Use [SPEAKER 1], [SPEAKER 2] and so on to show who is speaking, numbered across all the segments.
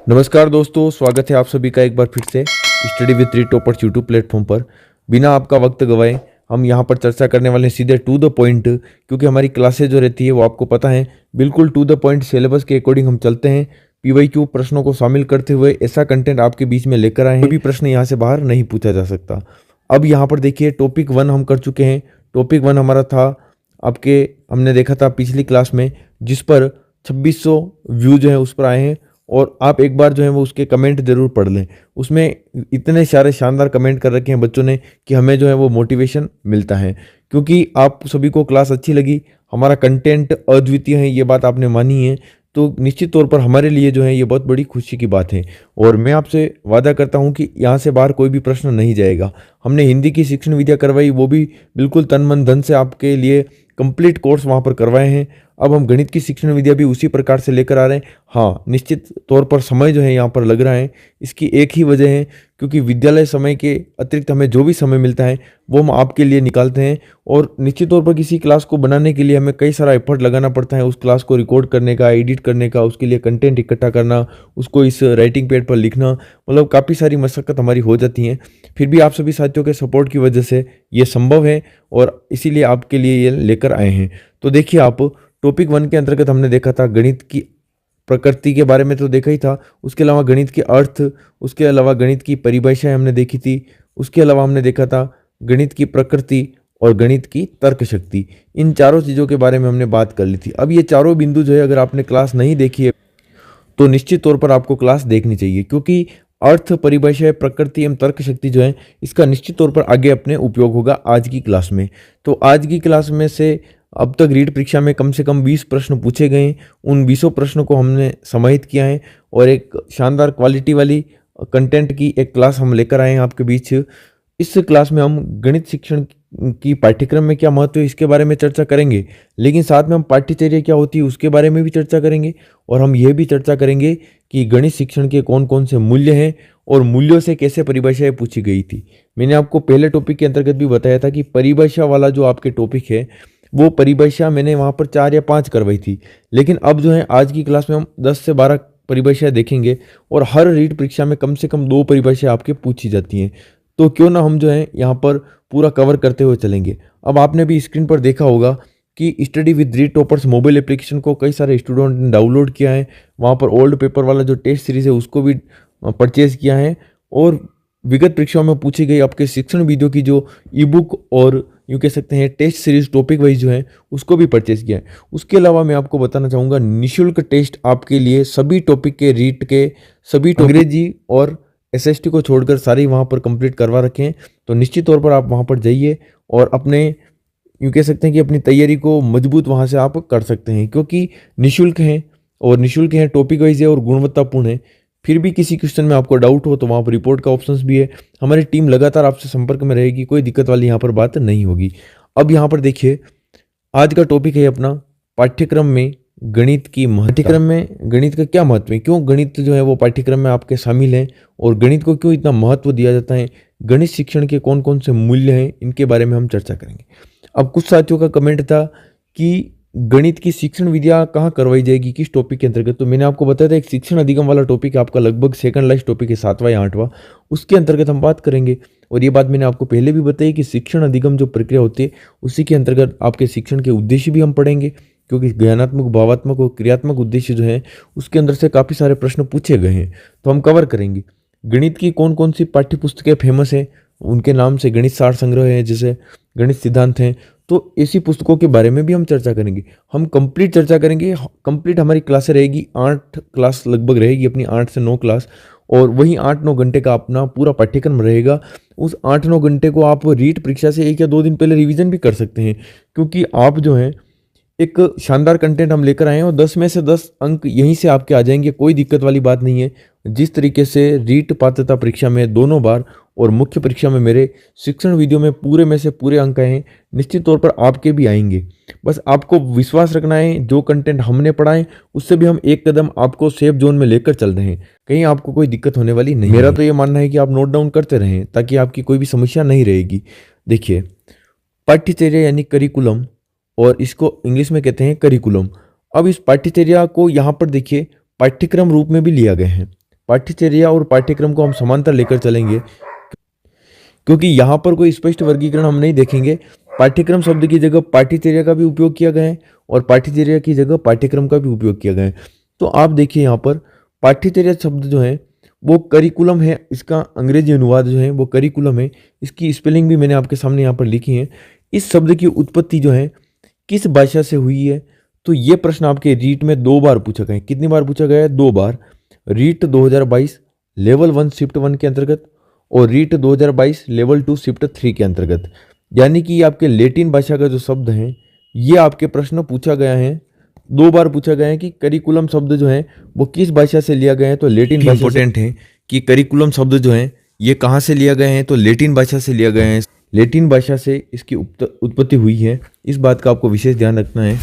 [SPEAKER 1] नमस्कार दोस्तों, स्वागत है आप सभी का एक बार फिर से study with three toppers YouTube platform पर। बिना आपका वक्त गवाए हम यहाँ पर चर्चा करने वाले हैं सीधे टू द पॉइंट, क्योंकि हमारी क्लासेज जो रहती है वो आपको पता है बिल्कुल टू द पॉइंट सिलेबस के अकॉर्डिंग हम चलते हैं। पीवाईक्यू प्रश्नों को शामिल करते हुए ऐसा कंटेंट आपके बीच में लेकर आए हैं, कोई भी प्रश्न यहाँ से बाहर नहीं पूछा जा सकता। अब यहाँ पर देखिए टॉपिक 1 हम कर चुके हैं। टॉपिक 1 हमारा था आपके, हमने देखा था पिछली क्लास में, जिस पर 2600 व्यू जो है उस पर आए हैं। और आप एक बार जो है वो उसके कमेंट जरूर पढ़ लें। उसमें इतने सारे शानदार कमेंट कर रखे हैं बच्चों ने कि हमें जो है वो मोटिवेशन मिलता है, क्योंकि आप सभी को क्लास अच्छी लगी, हमारा कंटेंट अद्वितीय है, ये बात आपने मानी है, तो निश्चित तौर पर हमारे लिए जो है ये बहुत बड़ी खुशी की बात है। और मैं आपसे वादा करता हूँ कि यहाँ से बाहर कोई भी प्रश्न नहीं जाएगा। हमने हिंदी की शिक्षण विद्या करवाई, वो भी बिल्कुल तन मन धन से आपके लिए कंप्लीट कोर्स वहाँ पर करवाए हैं। अब हम गणित की शिक्षण विद्या भी उसी प्रकार से लेकर आ रहे हैं। हाँ, निश्चित तौर पर समय जो है यहाँ पर लग रहा है। इसकी एक ही वजह है, क्योंकि विद्यालय समय के अतिरिक्त हमें जो भी समय मिलता है वो हम आपके लिए निकालते हैं। और निश्चित तौर पर किसी क्लास को बनाने के लिए हमें कई सारा एफर्ट लगाना पड़ता है, उस क्लास को रिकॉर्ड करने का, एडिट करने का, उसके लिए कंटेंट इकट्ठा करना, उसको इस राइटिंग पैड पर लिखना, मतलब काफ़ी सारी मशक्क़त हमारी हो जाती है। फिर भी आप सभी साथियों के सपोर्ट की वजह से ये संभव है और इसीलिए आपके लिए ये लेकर आए हैं। तो देखिए, आप टॉपिक 1 के अंतर्गत हमने देखा था गणित की प्रकृति के बारे में, तो देखा ही था। उसके अलावा गणित के अर्थ, उसके अलावा गणित की परिभाषाएं हमने देखी थी। उसके अलावा हमने देखा था गणित की प्रकृति और गणित की तर्क शक्ति। इन चारों चीज़ों के बारे में हमने बात कर ली थी। अब ये चारों बिंदु जो है, अगर आपने क्लास नहीं देखी है तो निश्चित तौर पर आपको क्लास देखनी चाहिए, क्योंकि अर्थ, परिभाषा, प्रकृति एवं तर्क शक्ति जो है इसका निश्चित तौर पर आगे अपने उपयोग होगा आज की क्लास में। तो आज की क्लास में से अब तक रीट परीक्षा में कम से कम 20 प्रश्न पूछे गए। उन 20 प्रश्नों को हमने समाहित किया है और एक शानदार क्वालिटी वाली कंटेंट की एक क्लास हम लेकर आए हैं आपके बीच। इस क्लास में हम गणित शिक्षण की पाठ्यक्रम में क्या महत्व है इसके बारे में चर्चा करेंगे, लेकिन साथ में हम पाठ्यचर्या क्या होती है उसके बारे में भी चर्चा करेंगे। और हम यह भी चर्चा करेंगे कि गणित शिक्षण के कौन कौन से मूल्य हैं और मूल्यों से कैसे परिभाषाएं पूछी गई थी। मैंने आपको पहले टॉपिक के अंतर्गत भी बताया था कि परिभाषा वाला जो आपके टॉपिक है वो परिभाषा मैंने वहाँ पर 4 या 5 करवाई थी, लेकिन अब जो है आज की क्लास में हम 10 से 12 परिभाषाएं देखेंगे और हर रीट परीक्षा में कम से कम 2 परिभाषाएं आपके पूछी जाती हैं। तो क्यों ना हम जो है यहाँ पर पूरा कवर करते हुए चलेंगे। अब आपने भी स्क्रीन पर देखा होगा कि study with three toppers mobile application को कई सारे स्टूडेंट ने डाउनलोड किया है। वहाँ पर ओल्ड पेपर वाला जो टेस्ट सीरीज है उसको भी परचेज किया है और विगत परीक्षाओं में पूछी गई आपके शिक्षण वीडियो की जो ई बुक और यूँ कह सकते हैं टेस्ट सीरीज टॉपिक वाइज जो है उसको भी परचेज किया है। उसके अलावा मैं आपको बताना चाहूँगा निःशुल्क टेस्ट आपके लिए सभी टॉपिक के रीट के सभी अंग्रेजी और एसएसटी को छोड़कर सारी वहाँ पर कंप्लीट करवा रखे हैं। तो निश्चित तौर पर आप वहाँ पर जाइए और अपने यूँ कह सकते हैं कि अपनी तैयारी को मजबूत वहाँ से आप कर सकते हैं, क्योंकि निःशुल्क हैं और निःशुल्क हैं, टॉपिक वाइज है और गुणवत्तापूर्ण है। फिर भी किसी क्वेश्चन में आपको डाउट हो तो वहाँ पर रिपोर्ट का ऑप्शंस भी है। हमारी टीम लगातार आपसे संपर्क में रहेगी, कोई दिक्कत वाली यहाँ पर बात नहीं होगी। अब यहाँ पर देखिए, आज का टॉपिक है अपना पाठ्यक्रम में गणित की पाठ्यक्रम में गणित का क्या महत्व है, क्यों गणित जो है वो पाठ्यक्रम में आपके शामिल है और गणित को क्यों इतना महत्व दिया जाता है, गणित शिक्षण के कौन कौन से मूल्य हैं, इनके बारे में हम चर्चा करेंगे। अब कुछ साथियों का कमेंट था कि गणित की शिक्षण विद्या कहाँ करवाई जाएगी, किस टॉपिक के अंतर्गत। तो मैंने आपको बताया था एक शिक्षण अधिगम वाला टॉपिक आपका लगभग सेकंड लास्ट टॉपिक है, 7वां या 8वां, उसके अंतर्गत हम बात करेंगे। और ये बात मैंने आपको पहले भी बताई कि शिक्षण अधिगम जो प्रक्रिया होती है उसी के अंतर्गत आपके शिक्षण के उद्देश्य भी हम पढ़ेंगे, क्योंकि ज्ञानात्मक, भावात्मक और क्रियात्मक उद्देश्य जो है उसके अंदर से काफ़ी सारे प्रश्न पूछे गए हैं, तो हम कवर करेंगे। गणित की कौन कौन सी पाठ्य पुस्तकें फेमस हैं, उनके नाम से गणित सार संग्रह है, जैसे गणित सिद्धांत हैं, तो ऐसी पुस्तकों के बारे में भी हम चर्चा करेंगे। हम कंप्लीट चर्चा करेंगे। कंप्लीट हमारी क्लासें रहेगी, 8 क्लास लगभग रहेगी अपनी, 8 से 9 क्लास, और वही 8-9 घंटे का अपना पूरा पाठ्यक्रम रहेगा। उस 8-9 घंटे को आप रीट परीक्षा से 1 या 2 दिन पहले रिवीजन भी कर सकते हैं, क्योंकि आप जो है एक शानदार कंटेंट हम लेकर आए हैं और 10 में से 10 अंक यहीं से आपके आ जाएंगे, कोई दिक्कत वाली बात नहीं है। जिस तरीके से रीट पात्रता परीक्षा में दोनों बार और मुख्य परीक्षा में मेरे शिक्षण वीडियो में पूरे में से पूरे अंक आए हैं, निश्चित तौर पर आपके भी आएंगे। बस आपको विश्वास रखना है, जो कंटेंट हमने पढ़ा है उससे भी हम एक कदम आपको सेफ जोन में लेकर चल रहे हैं, कहीं आपको कोई दिक्कत होने वाली नहीं। मेरा तो ये मानना है कि आप नोट डाउन करते रहें ताकि आपकी कोई भी समस्या नहीं रहेगी। देखिए, पाठ्यचर्या यानी करिकुलम, और इसको इंग्लिश में कहते हैं करिकुलम। अब इस पाठ्यचर्या को यहाँ पर देखिए पाठ्यक्रम रूप में भी लिया गया है। पाठ्यचर्या और पाठ्यक्रम को हम समांतर लेकर चलेंगे, क्योंकि यहाँ पर कोई स्पष्ट वर्गीकरण हम नहीं देखेंगे। पाठ्यक्रम शब्द की जगह पाठ्यचर्या का भी उपयोग किया गया है और पाठ्यचर्या की जगह पाठ्यक्रम का भी उपयोग किया गया है। तो आप देखिए यहाँ पर पाठ्यचर्या शब्द जो है वो करिकुलम है, इसका अंग्रेजी अनुवाद जो है वो करिकुलम है। इसकी स्पेलिंग भी मैंने आपके सामने यहाँ पर लिखी है। इस शब्द की उत्पत्ति जो है किस भाषा से हुई है, तो ये प्रश्न आपके रीट में 2 बार पूछा गया है। कितनी बार पूछा गया है? 2 बार। रीट 2022 लेवल 1 शिफ्ट 1 के अंतर्गत और रीट 2022 लेवल 2 शिफ्ट 3 के अंतर्गत। यानी कि आपके लैटिन भाषा का जो शब्द है ये आपके प्रश्न पूछा गया है, 2 बार पूछा गया है कि करिकुलम शब्द जो है वो किस भाषा से लिया गया है, तो लैटिन भाषा। इंपॉर्टेंट है कि करिकुलम शब्द जो है ये कहाँ से लिया गया है, तो लैटिन भाषा से लिया गया है। लैटिन भाषा से इसकी उत्पत्ति हुई है, इस बात का आपको विशेष ध्यान रखना है।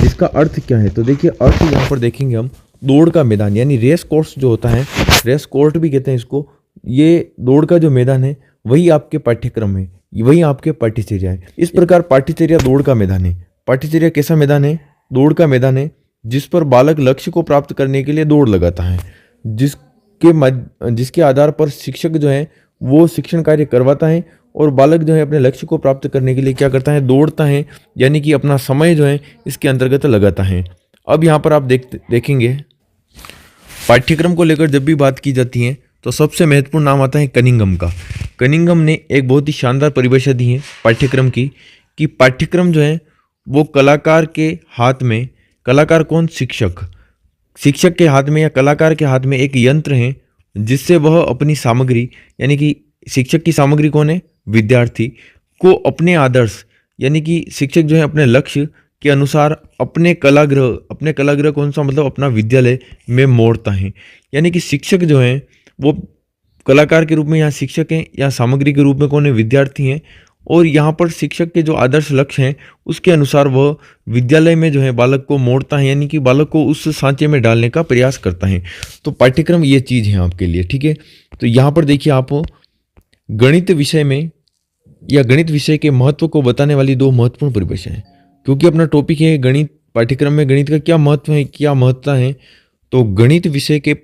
[SPEAKER 1] इसका अर्थ क्या है, तो देखिए अर्थ यहाँ पर देखेंगे हम, दौड़ का मैदान यानी रेस कोर्स जो होता है, रेस कोर्ट भी कहते हैं इसको। ये दौड़ का जो मैदान है वही आपके पाठ्यक्रम है, वही आपके पाठ्यचर्या है। इस प्रकार पाठ्यचर्या दौड़ का मैदान है। पाठ्यचर्या कैसा मैदान है? दौड़ का मैदान है, जिस पर बालक लक्ष्य को प्राप्त करने के लिए दौड़ लगाता है, जिसके आधार पर शिक्षक जो है वो शिक्षण कार्य करवाता है और बालक जो है अपने लक्ष्य को प्राप्त करने के लिए क्या करता है? दौड़ता है, यानी कि अपना समय जो है इसके अंतर्गत लगाता है। अब यहाँ पर आप देखेंगे पाठ्यक्रम को लेकर जब भी बात की जाती है तो सबसे महत्वपूर्ण नाम आता है कनिंघम का। कनिंघम ने एक बहुत ही शानदार परिभाषा दी है पाठ्यक्रम की, कि पाठ्यक्रम जो है वो कलाकार के हाथ में, कलाकार कौन? शिक्षक। शिक्षक के हाथ में या कलाकार के हाथ में एक यंत्र है जिससे वह अपनी सामग्री, यानी कि शिक्षक की सामग्री कौन है? विद्यार्थी को अपने आदर्श, यानी कि शिक्षक जो है अपने लक्ष्य के अनुसार अपने कलागृह कौन सा? मतलब अपना विद्यालय में मोड़ता है। यानी कि शिक्षक जो है वो कलाकार के रूप में यहाँ शिक्षक हैं, या सामग्री के रूप में कौन है? विद्यार्थी हैं। और यहाँ पर शिक्षक के जो आदर्श लक्ष्य हैं उसके अनुसार वह विद्यालय में जो है बालक को मोड़ता है, यानी कि बालक को उस सांचे में डालने का प्रयास करता है। तो पाठ्यक्रम ये चीज़ है आपके लिए, ठीक है। तो यहाँ पर देखिए आप गणित विषय में या गणित विषय के महत्व को बताने वाली 2 महत्वपूर्ण परिभाषाएं, क्योंकि अपना टॉपिक है गणित। पाठ्यक्रम में गणित का क्या महत्व है, क्या महत्ता है, तो गणित विषय के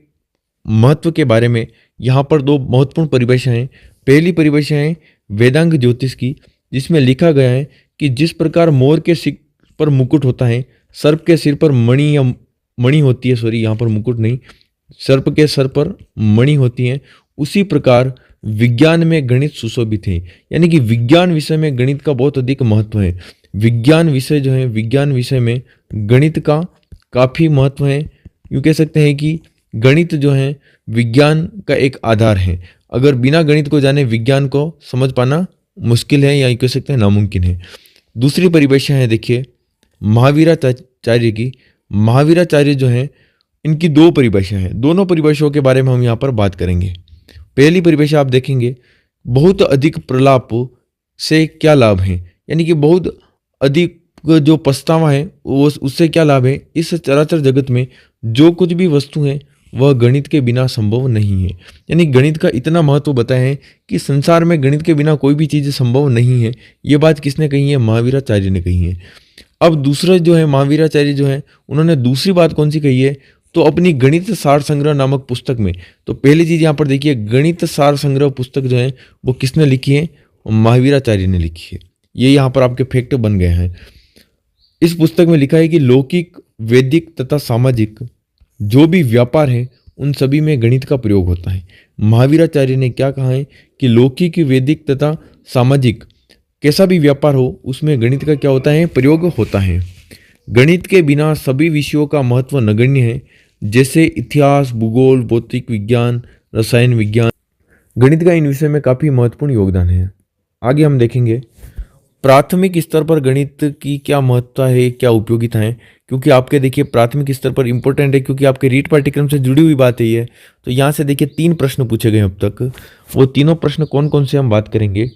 [SPEAKER 1] महत्व के बारे में यहाँ पर 2 महत्वपूर्ण परिभाषाएं हैं। पहली परिभाषा है वेदांग ज्योतिष की, जिसमें लिखा गया है कि जिस प्रकार मोर के सिर पर मुकुट होता है, सर्प के सिर पर मणि होती है, सॉरी यहाँ पर मुकुट नहीं, सर्प के सर पर मणि होती है, उसी प्रकार विज्ञान में गणित सुशोभित है। यानी कि विज्ञान विषय में गणित का बहुत अधिक महत्व है। विज्ञान विषय जो है, विज्ञान विषय में गणित का काफ़ी महत्व है। यूँ कह सकते हैं कि गणित जो है विज्ञान का एक आधार है। अगर बिना गणित को जाने विज्ञान को समझ पाना मुश्किल है, या यूँ कह सकते हैं नामुमकिन है। दूसरी परिभाषा है देखिए महावीराचार्य की। महावीराचार्य जो है इनकी 2 परिभाषा है, दोनों परिभाषाओं के बारे में हम यहाँ पर बात करेंगे। पहली परिभाषा आप देखेंगे, बहुत अधिक प्रलाप से क्या लाभ है, यानी कि बहुत अधिक जो पछतावा है वो उससे क्या लाभ है। इस चराचर जगत में जो कुछ भी वस्तु है वह गणित के बिना संभव नहीं है। यानी गणित का इतना महत्व बताया है कि संसार में गणित के बिना कोई भी चीज़ संभव नहीं है। ये बात किसने कही है? महावीराचार्य ने कही है। अब दूसरा जो है महावीराचार्य जो है उन्होंने दूसरी बात कौन सी कही है, तो अपनी गणित सार संग्रह नामक पुस्तक में। तो पहली चीज़ यहाँ पर देखिए, गणित सार संग्रह पुस्तक जो है वो किसने लिखी है? महावीराचार्य ने लिखी है। ये यहाँ पर आपके फैक्ट बन गए हैं। इस पुस्तक में लिखा है कि लौकिक, वैदिक तथा सामाजिक जो भी व्यापार है उन सभी में गणित का प्रयोग होता है। महावीराचार्य ने क्या कहा है कि लौकिक, वैदिक तथा सामाजिक कैसा भी व्यापार हो उसमें गणित का क्या होता है? प्रयोग होता है। गणित के बिना सभी विषयों का महत्व नगण्य है, जैसे इतिहास, भूगोल, भौतिक विज्ञान, रसायन विज्ञान। गणित का इन विषय में काफ़ी महत्वपूर्ण योगदान है। आगे हम देखेंगे प्राथमिक स्तर पर गणित की क्या महत्ता है, क्या उपयोगिता है, क्योंकि आपके देखिए प्राथमिक स्तर पर इंपॉर्टेंट है, क्योंकि आपके रीट पाठ्यक्रम से जुड़ी हुई बात है ये। तो यहाँ से देखिए 3 प्रश्न पूछे गए अब तक, वो तीनों प्रश्न कौन कौन से हम बात करेंगे।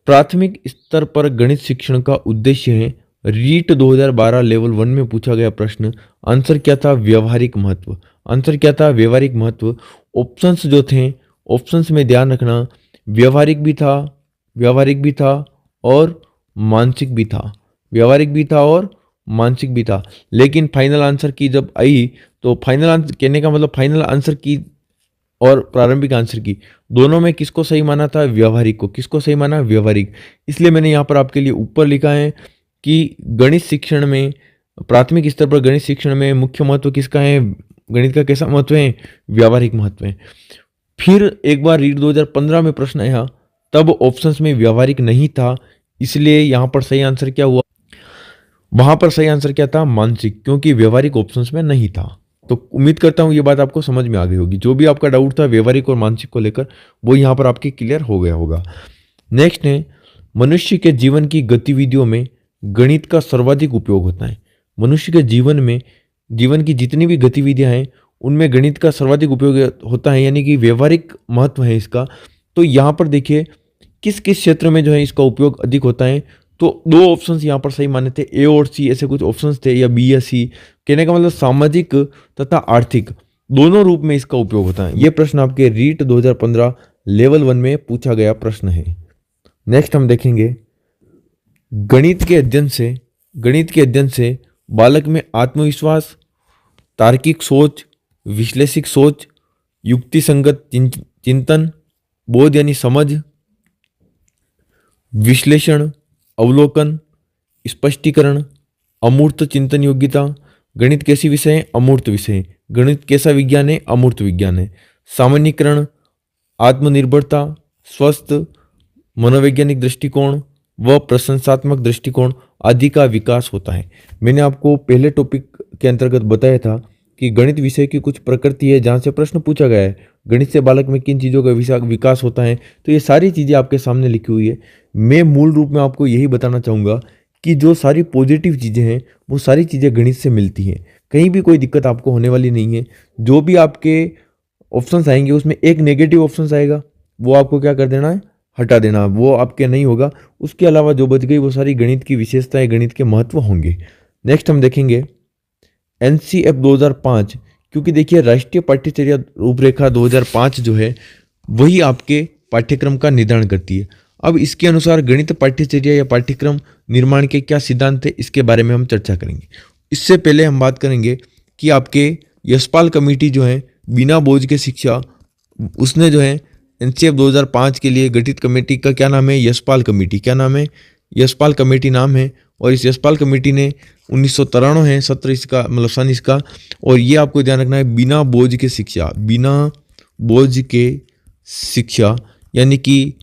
[SPEAKER 1] प्राथमिक स्तर पर गणित शिक्षण का उद्देश्य है। रीट 2012 लेवल 1 में पूछा गया प्रश्न, आंसर क्या था? व्यवहारिक महत्व। आंसर क्या था? व्यवहारिक महत्व। ऑप्शंस जो थे, ऑप्शंस में ध्यान रखना, व्यवहारिक भी था और मानसिक भी था। व्यवहारिक भी था और मानसिक भी था। लेकिन फाइनल आंसर की जब आई तो फाइनल आंसर कहने का मतलब फाइनल आंसर की और प्रारंभिक आंसर की, दोनों में किसको सही माना था? व्यवहारिक को। किसको सही माना? व्यवहारिक। इसलिए मैंने यहाँ पर आपके लिए ऊपर लिखा है कि गणित शिक्षण में, प्राथमिक स्तर पर गणित शिक्षण में मुख्य महत्व किसका है? गणित का कैसा महत्व है? व्यवहारिक महत्व है। फिर एक बार रीट 2015 में प्रश्न आया, तब ऑप्शंस में व्यवहारिक नहीं था, इसलिए यहाँ पर सही आंसर क्या हुआ? वहां पर सही आंसर क्या था? मानसिक, क्योंकि व्यवहारिक ऑप्शंस में नहीं था। तो उम्मीद करता हूं ये बात आपको समझ में आ गई होगी। जो भी आपका डाउट था व्यवहारिक और मानसिक को लेकर, वो यहाँ पर आपके क्लियर हो गया होगा। नेक्स्ट है, मनुष्य के जीवन की गतिविधियों में गणित का सर्वाधिक उपयोग होता है। मनुष्य के जीवन में, जीवन की जितनी भी गतिविधियां हैं उनमें गणित का सर्वाधिक उपयोग होता है, यानी कि व्यवहारिक महत्व है इसका। तो यहाँ पर देखिए किस किस क्षेत्र में जो है इसका उपयोग अधिक होता है। तो दो ऑप्शंस यहाँ पर सही माने थे, ए और सी, ऐसे कुछ ऑप्शंस थे, या बी या सी। कहने का मतलब सामाजिक तथा आर्थिक दोनों रूप में इसका उपयोग होता है। ये प्रश्न आपके रीट 2015 लेवल 1 में पूछा गया प्रश्न है। नेक्स्ट हम देखेंगे, गणित के अध्ययन से बालक में आत्मविश्वास, तार्किक सोच, विश्लेषिक सोच, युक्ति संगत चिंतन, बोध यानी समझ, विश्लेषण, अवलोकन, स्पष्टीकरण, अमूर्त चिंतन योग्यता। गणित कैसी विषय है? अमूर्त विषय है। गणित कैसा विज्ञान है? अमूर्त विज्ञान है। सामान्यीकरण, आत्मनिर्भरता, स्वस्थ मनोवैज्ञानिक दृष्टिकोण व प्रशंसात्मक दृष्टिकोण आदि का विकास होता है। मैंने आपको पहले टॉपिक के अंतर्गत बताया था कि गणित विषय की कुछ प्रकृति है जहाँ से प्रश्न पूछा गया है, गणित से बालक में किन चीज़ों का विकास होता है। तो ये सारी चीज़ें आपके सामने लिखी हुई है। मैं मूल रूप में आपको यही बताना चाहूँगा कि जो सारी पॉजिटिव चीज़ें हैं वो सारी चीज़ें गणित से मिलती हैं, कहीं भी कोई दिक्कत आपको होने वाली नहीं है। जो भी आपके ऑप्शंस आएंगे उसमें एक नेगेटिव ऑप्शंस आएगा, वो आपको क्या कर देना है? हटा देना, वो आपके नहीं होगा। उसके अलावा जो बच गई वो सारी गणित की विशेषताएं, गणित के महत्व होंगे। नेक्स्ट हम देखेंगे NCF 2005, क्योंकि देखिए राष्ट्रीय पाठ्यचर्या रूपरेखा 2005 जो है वही आपके पाठ्यक्रम का निर्धारण करती है। अब इसके अनुसार गणित पाठ्यचर्या या पाठ्यक्रम निर्माण के क्या सिद्धांत है, इसके बारे में हम चर्चा करेंगे। इससे पहले हम बात करेंगे कि आपके यशपाल कमेटी जो है बिना बोझ के शिक्षा, उसने जो है NCF 2005 के लिए गठित कमेटी का क्या नाम है? यशपाल कमेटी। क्या नाम है? यशपाल कमेटी नाम है। और इस यशपाल कमेटी ने 1993 है 17 इसका मतलब सन इसका। और ये आपको ध्यान रखना है, बिना बोझ के शिक्षा, बिना बोझ के शिक्षा यानी कि,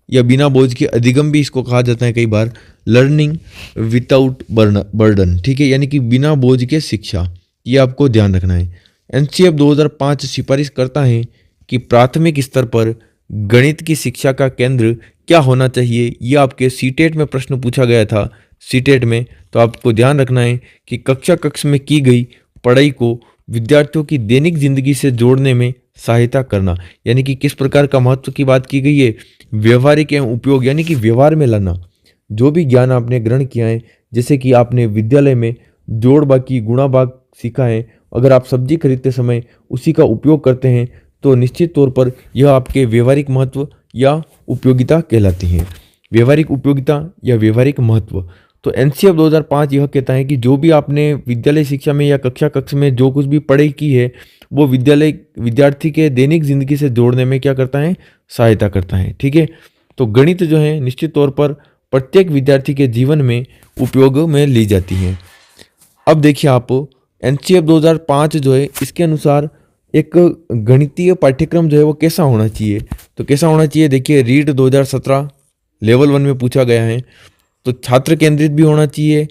[SPEAKER 1] या बिना बोझ के अधिगम भी इसको कहा जाता है कई बार, लर्निंग विदाउट बर्डन, ठीक है, यानी कि बिना बोझ के शिक्षा, ये आपको ध्यान रखना है। NCF 2005 सिफारिश करता है कि प्राथमिक स्तर पर गणित की शिक्षा का केंद्र क्या होना चाहिए। ये आपके सीटेट में प्रश्न पूछा गया था, सीटेट में। तो आपको ध्यान रखना है कि कक्ष में की गई पढ़ाई को विद्यार्थियों की दैनिक जिंदगी से जोड़ने में सहायता करना, यानी कि किस प्रकार का महत्व की बात की गई है? व्यवहारिक एवं उपयोग, यानी कि व्यवहार में लाना। जो भी ज्ञान आपने ग्रहण किया है, जैसे कि आपने विद्यालय में जोड़ बाकी गुणा भाग सीखा है, अगर आप सब्जी खरीदते समय उसी का उपयोग करते हैं तो निश्चित तौर पर यह आपके व्यवहारिक महत्व या उपयोगिता कहलाती है। व्यवहारिक उपयोगिता या व्यवहारिक महत्व। तो NCF 2005 यह कहता है कि जो भी आपने विद्यालय शिक्षा में या कक्ष में जो कुछ भी पढ़ाई की है वो विद्यार्थी के दैनिक जिंदगी से जोड़ने में क्या करता है? सहायता करता है, ठीक है। तो गणित जो है निश्चित तौर पर प्रत्येक विद्यार्थी के जीवन में उपयोग में ली जाती है। अब देखिए आप NCF 2005 जो है इसके अनुसार एक गणितीय पाठ्यक्रम जो है वो कैसा होना चाहिए। तो कैसा होना चाहिए, देखिए रीट 2017 लेवल 1 में पूछा गया है। तो छात्र केंद्रित भी होना चाहिए,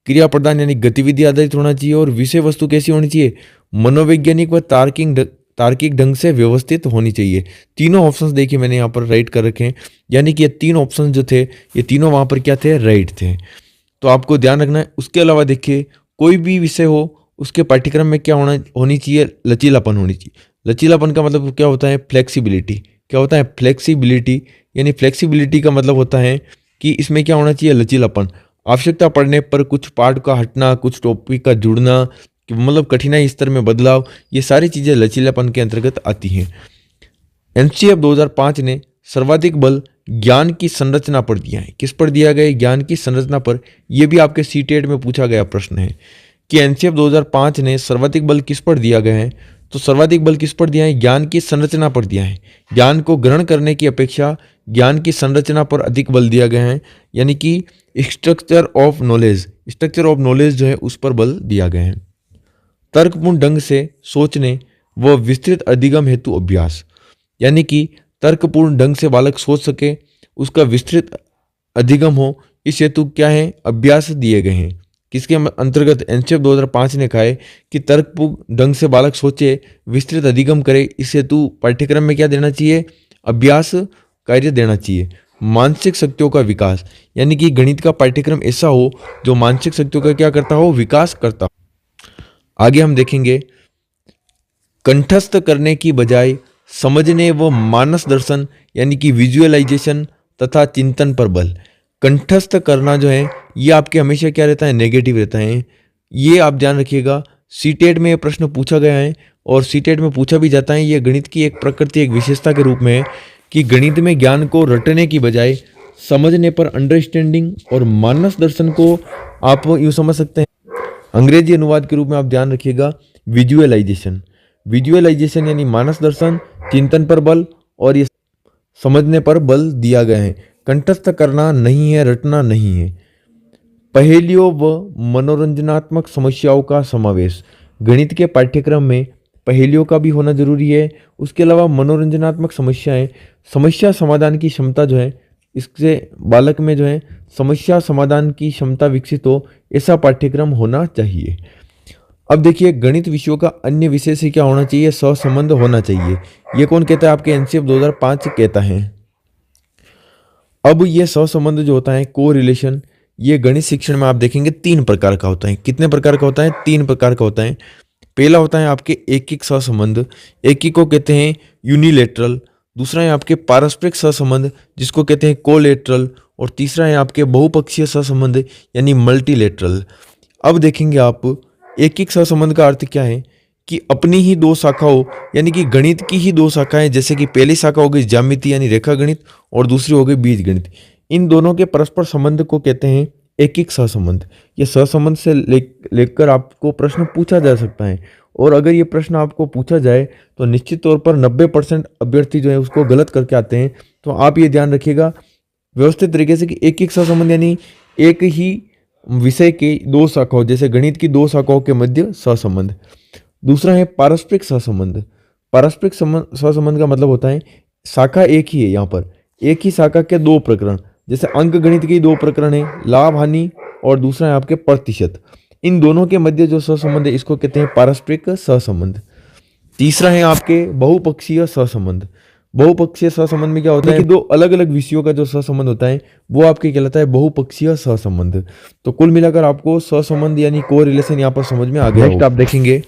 [SPEAKER 1] क्रिया प्रदान यानी गतिविधि आधारित होना चाहिए, और विषय वस्तु कैसी होनी चाहिए? मनोवैज्ञानिक व तार्किक ढंग से व्यवस्थित होनी चाहिए। तीनों ऑप्शंस देखिए मैंने यहाँ पर राइट कर रखे हैं, यानी कि ये तीन ऑप्शंस जो थे ये तीनों वहाँ पर क्या थे? राइट थे। तो आपको ध्यान रखना है। उसके अलावा देखिए कोई भी विषय हो उसके पाठ्यक्रम में क्या होनी चाहिए? लचीलापन होनी चाहिए। लचीलापन का मतलब क्या होता है? फ्लेक्सिबिलिटी। क्या होता है? फ्लेक्सिबिलिटी, यानी फ्लेक्सिबिलिटी का मतलब होता है कि इसमें क्या होना चाहिए? लचीलापन। आवश्यकता पड़ने पर कुछ पार्ट का हटना, कुछ टॉपिक का जुड़ना, मतलब कठिनाई स्तर में बदलाव, ये सारी चीज़ें लचीलापन के अंतर्गत आती हैं। NCF 2005 ने सर्वाधिक बल ज्ञान की संरचना पर दिया है। किस पर दिया गया? ज्ञान की संरचना पर। यह भी आपके सीटेट में पूछा गया प्रश्न है कि NCF 2005 ने सर्वाधिक बल किस पर दिया गया है? तो सर्वाधिक बल किस पर दिया है? ज्ञान की संरचना पर दिया है। ज्ञान को ग्रहण करने की अपेक्षा ज्ञान की संरचना पर अधिक बल दिया गया है, यानी कि स्ट्रक्चर ऑफ नॉलेज जो है उस पर बल दिया गया है। तर्कपूर्ण ढंग से सोचने व विस्तृत अधिगम हेतु अभ्यास, यानी कि तर्कपूर्ण ढंग से बालक सोच सके, उसका विस्तृत अधिगम हो, इस हेतु क्या है? अभ्यास दिए गए हैं। किसके अंतर्गत? एनसीएफ 2005 ने कहा है कि तर्कपूर्ण ढंग से बालक सोचे, विस्तृत अधिगम करे, इस हेतु पाठ्यक्रम में क्या देना चाहिए? अभ्यास कार्य देना चाहिए। मानसिक शक्तियों का विकास, यानी कि गणित का पाठ्यक्रम ऐसा हो जो मानसिक शक्तियों का क्या करता हो? विकास करता हो। आगे हम देखेंगे कंठस्थ करने की बजाय समझने व मानस दर्शन, यानी कि विजुअलाइजेशन तथा चिंतन पर बल। कंठस्थ करना जो है ये आपके हमेशा क्या रहता है? नेगेटिव रहता है। ये आप ध्यान रखिएगा, सीटेट में ये प्रश्न पूछा गया है और सीटेट में पूछा भी जाता है। ये गणित की एक प्रकृति, एक विशेषता के रूप में है कि गणित में ज्ञान को रटने की बजाय समझने पर अंडरस्टैंडिंग और मानस दर्शन को आप यूँ समझ सकते हैं। अंग्रेजी अनुवाद के रूप में आप ध्यान रखिएगा विजुअलाइजेशन यानी मानस दर्शन, चिंतन पर बल और ये समझने पर बल दिया गया है। कंठस्थ करना नहीं है, रटना नहीं है। पहेलियों व मनोरंजनात्मक समस्याओं का समावेश, गणित के पाठ्यक्रम में पहेलियों का भी होना जरूरी है। उसके अलावा मनोरंजनात्मक समस्या समाधान की क्षमता जो है, इससे बालक में जो है समस्या समाधान की क्षमता विकसित हो, ऐसा पाठ्यक्रम होना चाहिए। अब देखिए गणित विषयों का अन्य विषय से क्या होना चाहिए? सहसंबंध होना चाहिए। ये कौन कहता है? आपके एनसीएफ 2005 कहता है। अब ये सहसंबंध जो होता है, को रिलेशन, ये गणित शिक्षण में आप देखेंगे 3 प्रकार का होता है। कितने प्रकार का होता है? 3 प्रकार का होता है। पहला होता है आपके एकिक सहसंबंध, एकिक को कहते हैं यूनिलेटरल। दूसरा है आपके पारस्परिक सहसंबंध, जिसको कहते हैं कोलेटरल। और तीसरा है आपके बहुपक्षीय सहसंबंध यानी मल्टीलेटरल। अब देखेंगे आप एकिक सहसंबंध का अर्थ क्या है कि अपनी ही 2 शाखाओं, यानी कि गणित की ही 2 शाखाएं, जैसे कि पहली शाखा हो गई ज्यामिति यानी रेखा गणित और दूसरी हो गई बीज गणित, इन दोनों के परस्पर संबंध को कहते हैं एकिक सहसंबंध। ये सहसंबंध से लेकर आपको प्रश्न पूछा जा सकता है, और अगर ये प्रश्न आपको पूछा जाए तो निश्चित तौर पर 90% अभ्यर्थी जो है उसको गलत करके आते हैं। तो आप ये ध्यान रखिएगा व्यवस्थित तरीके से कि एकिक सहसंबंध यानी एक ही विषय के 2 शाखाओं, जैसे गणित की 2 शाखाओं के मध्य सहसंबंध। दूसरा है पारस्परिक सहसंबंध। पारस्परिक सहसंबंध का मतलब होता है शाखा एक ही है, यहाँ पर एक ही शाखा के 2 प्रकरण, जैसे अंक गणित के 2 प्रकरण है, लाभ हानि और दूसरा है आपके प्रतिशत। इन दोनों के मध्य जो सहसंबंध है इसको कहते हैं पारस्परिक सहसंबंध। तीसरा है आपके बहुपक्षीय सहसंबंध। बहुपक्षीय सहसंबंध में क्या होता है कि 2 अलग अलग विषयों का जो सहसंबंध होता है वो आपके कहलाता है बहुपक्षीय सहसंबंध। तो कुल मिलाकर आपको सहसंबंध यानी को रिलेशन यहाँ पर समझ में आ गया। नेक्स्ट आप देखेंगे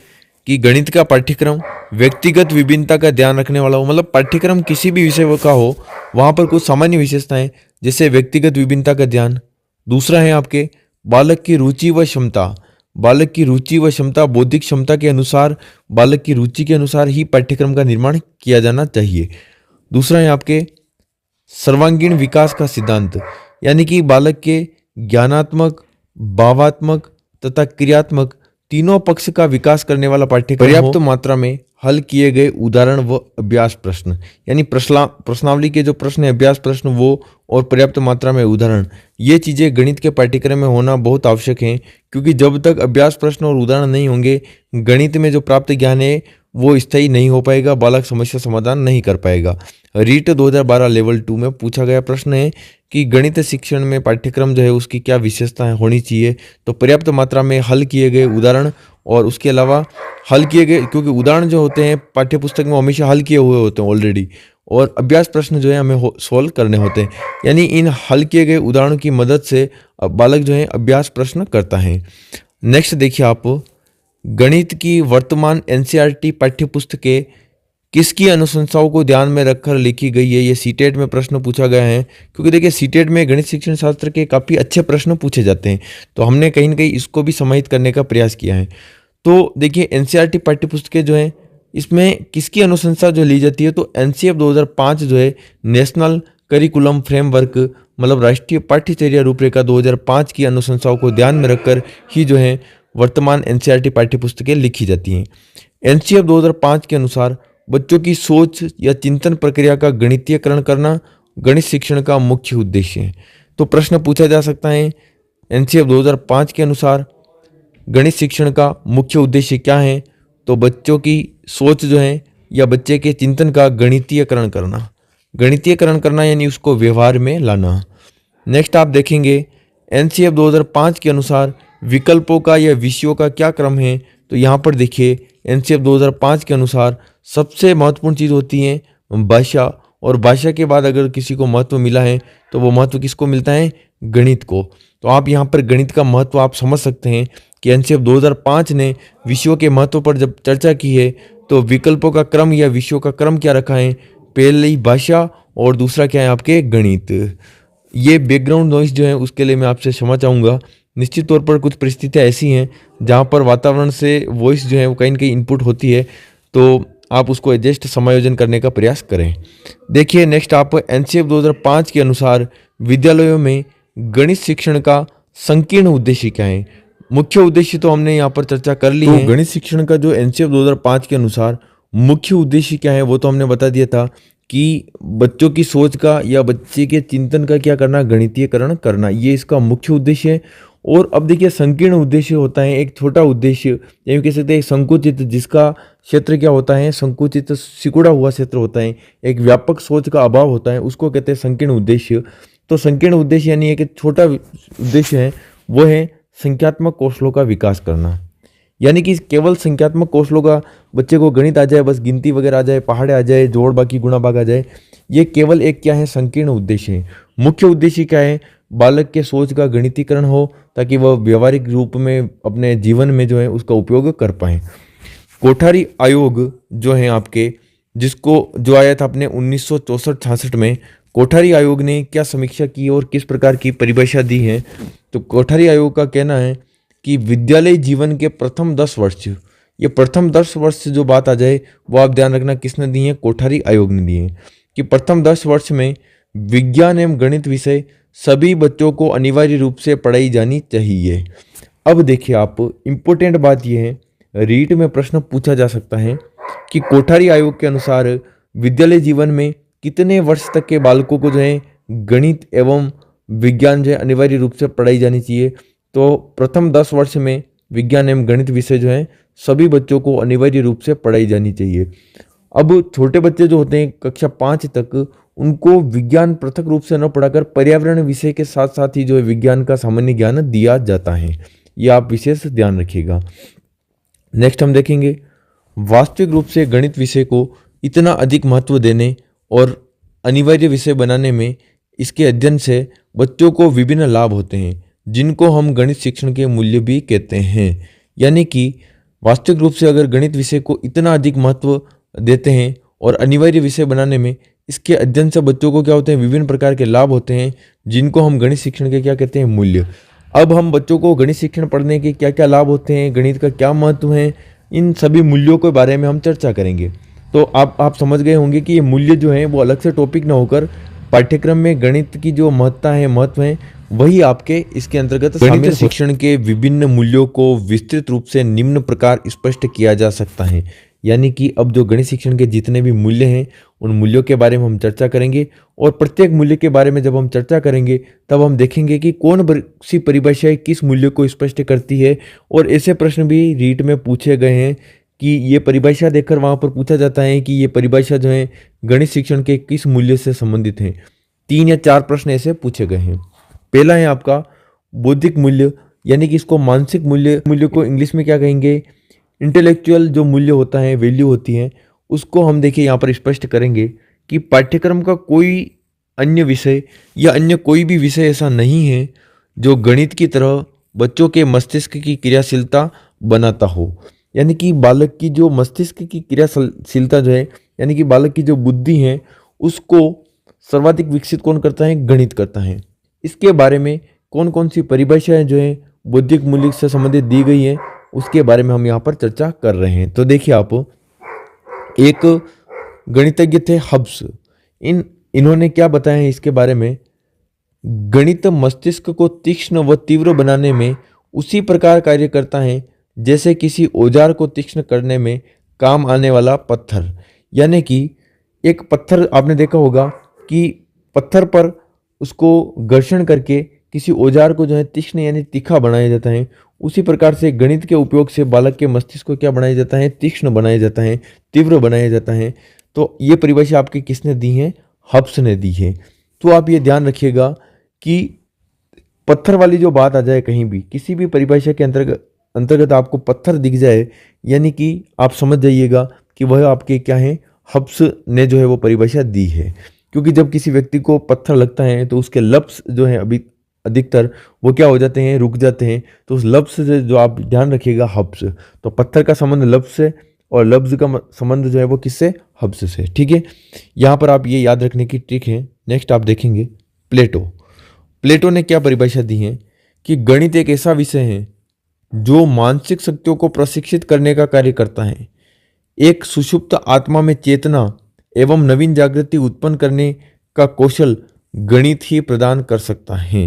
[SPEAKER 1] कि गणित का पाठ्यक्रम व्यक्तिगत विभिन्नता का ध्यान रखने वाला हो, मतलब पाठ्यक्रम किसी भी विषय का हो वहाँ पर कुछ सामान्य विशेषताएं, जैसे व्यक्तिगत विभिन्नता का ध्यान। दूसरा है आपके बालक की रुचि व क्षमता। बालक की रुचि व क्षमता, बौद्धिक क्षमता के अनुसार, बालक की रुचि के अनुसार ही पाठ्यक्रम का निर्माण किया जाना चाहिए। दूसरा है आपके सर्वांगीण विकास का सिद्धांत, यानी कि बालक के ज्ञानात्मक, भावात्मक तथा क्रियात्मक तीनों पक्ष का विकास करने वाला पाठ्यक्रम, पर्याप्त मात्रा में हल किए गए उदाहरण व अभ्यास प्रश्न, यानी प्रश्नावली के जो प्रश्न है, अभ्यास प्रश्न वो, और पर्याप्त मात्रा में उदाहरण, ये चीज़ें गणित के पाठ्यक्रम में होना बहुत आवश्यक है। क्योंकि जब तक अभ्यास प्रश्न और उदाहरण नहीं होंगे, गणित में जो प्राप्त ज्ञान है वो स्थायी नहीं हो पाएगा, बालक समस्या समाधान नहीं कर पाएगा। रीट 2012 लेवल 2 में पूछा गया प्रश्न है कि गणित शिक्षण में पाठ्यक्रम जो है उसकी क्या विशेषताएं होनी चाहिए। तो पर्याप्त मात्रा में हल किए गए उदाहरण, और उसके अलावा हल किए गए, क्योंकि उदाहरण जो होते हैं पाठ्यपुस्तक में हमेशा हल किए हुए होते हैं ऑलरेडी, और अभ्यास प्रश्न जो है हमें सोल्व करने होते हैं, यानी इन हल किए गए उदाहरणों की मदद से बालक जो है अभ्यास प्रश्न करता है। नेक्स्ट देखिए आप, गणित की वर्तमान एनसीईआरटी पाठ्यपुस्तकें किसकी अनुशंसाओं को ध्यान में रखकर लिखी गई है? ये सीटेट में प्रश्न पूछा गया है, क्योंकि देखिए सीटेट में गणित शिक्षण शास्त्र के काफ़ी अच्छे प्रश्न पूछे जाते हैं, तो हमने कहीं ना कहीं इसको भी समाहित करने का प्रयास किया है। तो देखिए एनसीईआरटी पाठ्यपुस्तकें जो हैं इसमें किसकी अनुशंसा जो ली जाती है, तो एनसीएफ 2005 जो है नेशनल करिकुलम फ्रेमवर्क, मतलब राष्ट्रीय पाठ्यचर्या रूपरेखा 2005 की अनुशंसाओं को ध्यान में रखकर ही जो है वर्तमान एनसीईआरटी पाठ्यपुस्तकें लिखी जाती हैं। एनसीएफ 2005 के अनुसार बच्चों की सोच या चिंतन प्रक्रिया का गणितीयकरण करना गणित शिक्षण का मुख्य उद्देश्य है। तो प्रश्न पूछा जा सकता है एनसीएफ 2005 के अनुसार गणित शिक्षण का मुख्य उद्देश्य क्या है? तो बच्चों की सोच जो है या बच्चे के चिंतन का गणितीयकरण करना। गणितीयकरण करना यानी उसको व्यवहार में लाना। नेक्स्ट आप देखेंगे एनसीएफ 2005 के अनुसार विकल्पों का या विषयों का क्या क्रम है? तो यहाँ पर देखिए एनसीएफ 2005 के अनुसार सबसे महत्वपूर्ण चीज़ होती है भाषा, और भाषा के बाद अगर किसी को महत्व मिला है तो वो महत्व किसको मिलता है? गणित को। तो आप यहाँ पर गणित का महत्व आप समझ सकते हैं कि एनसीएफ 2005 ने विषयों के महत्व पर जब चर्चा की है तो विकल्पों का क्रम या विषयों का क्रम क्या रखा है? पहली भाषा और दूसरा क्या है आपके? गणित। ये बैकग्राउंड नॉइस जो है उसके लिए मैं आपसे क्षमा चाहूँगा। निश्चित तौर पर कुछ परिस्थितियाँ ऐसी हैं जहाँ पर वातावरण से वॉइस जो है वो कहीं न कहीं इनपुट होती है, तो आप उसको एडजस्ट समायोजन करने का प्रयास करें। देखिए नेक्स्ट आप एनसीएफ 2005 के अनुसार विद्यालयों में गणित शिक्षण का संकीर्ण उद्देश्य क्या है? मुख्य उद्देश्य तो हमने यहाँ पर चर्चा कर ली है। गणित शिक्षण का जो एनसीएफ 2005 के अनुसार मुख्य उद्देश्य क्या है वो तो हमने बता दिया था कि बच्चों की सोच का या बच्चे के चिंतन का क्या करना? गणितीयकरण करना, ये इसका मुख्य उद्देश्य है। और अब देखिए संकीर्ण उद्देश्य होता है एक छोटा उद्देश्य, या कह सकते हैं संकुचित, जिसका क्षेत्र क्या होता है? संकुचित, सिकुड़ा हुआ क्षेत्र होता है, एक व्यापक सोच का अभाव होता है, उसको कहते हैं संकीर्ण उद्देश्य। तो संकीर्ण उद्देश्य यानी एक छोटा उद्देश्य है वो है संख्यात्मक कौशलों का विकास करना, यानी कि केवल संख्यात्मक कौशलों का बच्चे को गणित आ जाए, बस गिनती वगैरह आ जाए, पहाड़े आ जाए, जोड़ बाकी गुणा भाग आ जाए, ये केवल एक क्या है? संकीर्ण उद्देश्य है। मुख्य उद्देश्य क्या है? बालक के सोच का गणितीकरण हो ताकि वह व्यवहारिक रूप में अपने जीवन में जो है उसका उपयोग कर पाए। कोठारी आयोग जो है आपके, जिसको जो आया था अपने 1964-66 में, कोठारी आयोग ने क्या समीक्षा की और किस प्रकार की परिभाषा दी है? तो कोठारी आयोग का कहना है कि विद्यालय जीवन के प्रथम 10 वर्ष, ये प्रथम 10 वर्ष से जो बात आ जाए वो आप ध्यान रखना किसने दी है? कोठारी आयोग ने दी है कि प्रथम 10 वर्ष में विज्ञान एवं गणित विषय सभी बच्चों को अनिवार्य रूप से पढ़ाई जानी चाहिए। अब देखिए आप, इम्पोर्टेंट बात यह है, रीट में प्रश्न पूछा जा सकता है कि कोठारी आयोग के अनुसार विद्यालय जीवन में कितने वर्ष तक के बालकों को जो है गणित एवं विज्ञान जो है अनिवार्य रूप से पढ़ाई जानी चाहिए? तो प्रथम 10 वर्ष में विज्ञान एवं गणित विषय जो है सभी बच्चों को अनिवार्य रूप से पढ़ाई जानी चाहिए। अब छोटे बच्चे जो होते हैं कक्षा 5 तक, उनको विज्ञान पृथक रूप से न पढ़ाकर पर्यावरण विषय के साथ साथ ही जो है विज्ञान का सामान्य ज्ञान दिया जाता है, ये आप विशेष ध्यान रखिएगा। नेक्स्ट हम देखेंगे वास्तविक रूप से गणित विषय को इतना अधिक महत्व देने और अनिवार्य विषय बनाने में इसके अध्ययन से बच्चों को विभिन्न लाभ होते हैं, जिनको हम गणित शिक्षण के मूल्य भी कहते हैं। यानी कि वास्तविक रूप से अगर गणित विषय को इतना अधिक महत्व देते हैं और अनिवार्य विषय बनाने में इसके अध्ययन से बच्चों को क्या होते हैं? विभिन्न प्रकार के लाभ होते हैं, जिनको हम गणित शिक्षण के क्या कहते हैं? मूल्य। अब हम बच्चों को गणित शिक्षण पढ़ने के क्या क्या लाभ होते हैं, गणित का क्या महत्व है, इन सभी मूल्यों के बारे में हम चर्चा करेंगे। तो आप समझ गए होंगे कि ये मूल्य जो है वो अलग से टॉपिक ना होकर पाठ्यक्रम में गणित की जो महत्ता है, महत्व है, वही आपके इसके अंतर्गत गणित शिक्षण के विभिन्न मूल्यों को विस्तृत रूप से निम्न प्रकार स्पष्ट किया जा सकता है। यानी कि अब जो गणित शिक्षण के जितने भी मूल्य हैं उन मूल्यों के बारे में हम चर्चा करेंगे, और प्रत्येक मूल्य के बारे में जब हम चर्चा करेंगे तब हम देखेंगे कि कौन सी परिभाषाएं किस मूल्य को स्पष्ट करती है। और ऐसे प्रश्न भी रीट में पूछे गए हैं कि ये परिभाषा देखकर वहाँ पर पूछा जाता है कि ये परिभाषा जो है गणित शिक्षण के किस मूल्य से संबंधित है। 3 या 4 प्रश्न ऐसे पूछे गए हैं। पहला है आपका बौद्धिक मूल्य, यानी कि इसको मानसिक मूल्य को इंग्लिश में क्या कहेंगे? इंटेलेक्चुअल जो मूल्य होता है, वैल्यू होती है, उसको हम देखिए यहाँ पर स्पष्ट करेंगे कि पाठ्यक्रम का कोई अन्य विषय या अन्य कोई भी विषय ऐसा नहीं है जो गणित की तरह बच्चों के मस्तिष्क की क्रियाशीलता बनाता हो। यानी कि बालक की जो मस्तिष्क की क्रियाशीलता जो है, यानी कि बालक की जो बुद्धि है, उसको सर्वाधिक विकसित कौन करता है? गणित करता है। इसके बारे में कौन कौन सी परिभाषाएं जो है बौद्धिक मूल्य से संबंधित दी गई है, उसके बारे में हम यहाँ पर चर्चा कर रहे हैं। तो देखिए आप, एक गणितज्ञ थे हब्स, इन्होंने क्या बताया है इसके बारे में? गणित मस्तिष्क को तीक्ष्ण व तीव्र बनाने में उसी प्रकार कार्य करता है जैसे किसी औजार को तीक्ष्ण करने में काम आने वाला पत्थर। यानी कि एक पत्थर आपने देखा होगा कि पत्थर पर उसको घर्षण करके किसी औजार को जो है तीक्ष्ण यानी तीखा बनाया जाता है। उसी प्रकार से गणित के उपयोग से बालक के मस्तिष्क को क्या बनाया जाता है, तीक्ष्ण बनाया जाता है, तीव्र बनाया जाता है। तो ये परिभाषा आपकी किसने दी है, हब्स ने दी है। तो आप ये ध्यान रखिएगा कि पत्थर वाली जो बात आ जाए कहीं भी, किसी भी परिभाषा के अंतर्गत आपको पत्थर दिख जाए, यानी कि आप समझ जाइएगा कि वह आपके क्या है, हब्स ने जो है वो परिभाषा दी है। क्योंकि जब किसी व्यक्ति को पत्थर लगता है तो उसके लफ्ज जो है अभी अधिकतर वो क्या हो जाते हैं, रुक जाते हैं। तो उस लफ्ज से जो आप ध्यान रखिएगा, हब्स। तो पत्थर का संबंध लफ्ज से और लफ्ज का संबंध जो है वो किससे, हब्स से। ठीक है, यहाँ पर आप ये याद रखने की ट्रिक है। नेक्स्ट आप देखेंगे प्लेटो। प्लेटो ने क्या परिभाषा दी है कि गणित एक ऐसा विषय है जो मानसिक शक्तियों को प्रशिक्षित करने का कार्य करता है। एक सुषुप्त आत्मा में चेतना एवं नवीन जागृति उत्पन्न करने का कौशल गणित ही प्रदान कर सकता है।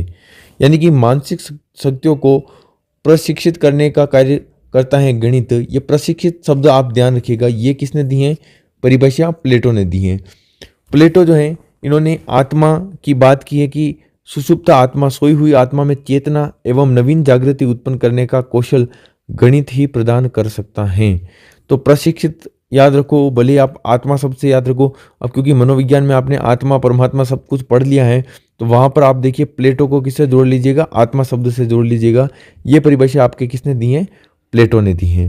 [SPEAKER 1] यानी कि मानसिक शक्तियों को प्रशिक्षित करने का कार्य करता है गणित। ये प्रशिक्षित शब्द आप ध्यान रखिएगा, ये किसने दी है, परिभाषा प्लेटो ने दी है। प्लेटो जो है इन्होंने आत्मा की बात की है कि सुषुप्त आत्मा, सोई हुई आत्मा में चेतना एवं नवीन जागृति उत्पन्न करने का कौशल गणित ही प्रदान कर सकता है। तो प्रशिक्षित याद रखो, भले आप आत्मा शब्द से याद रखो। अब क्योंकि मनोविज्ञान में आपने आत्मा परमात्मा सब कुछ पढ़ लिया है, तो वहाँ पर आप देखिए प्लेटो को किससे जोड़ लीजिएगा, आत्मा शब्द से जोड़ लीजिएगा। ये परिभाषा आपके किसने दी है, प्लेटो ने दी है।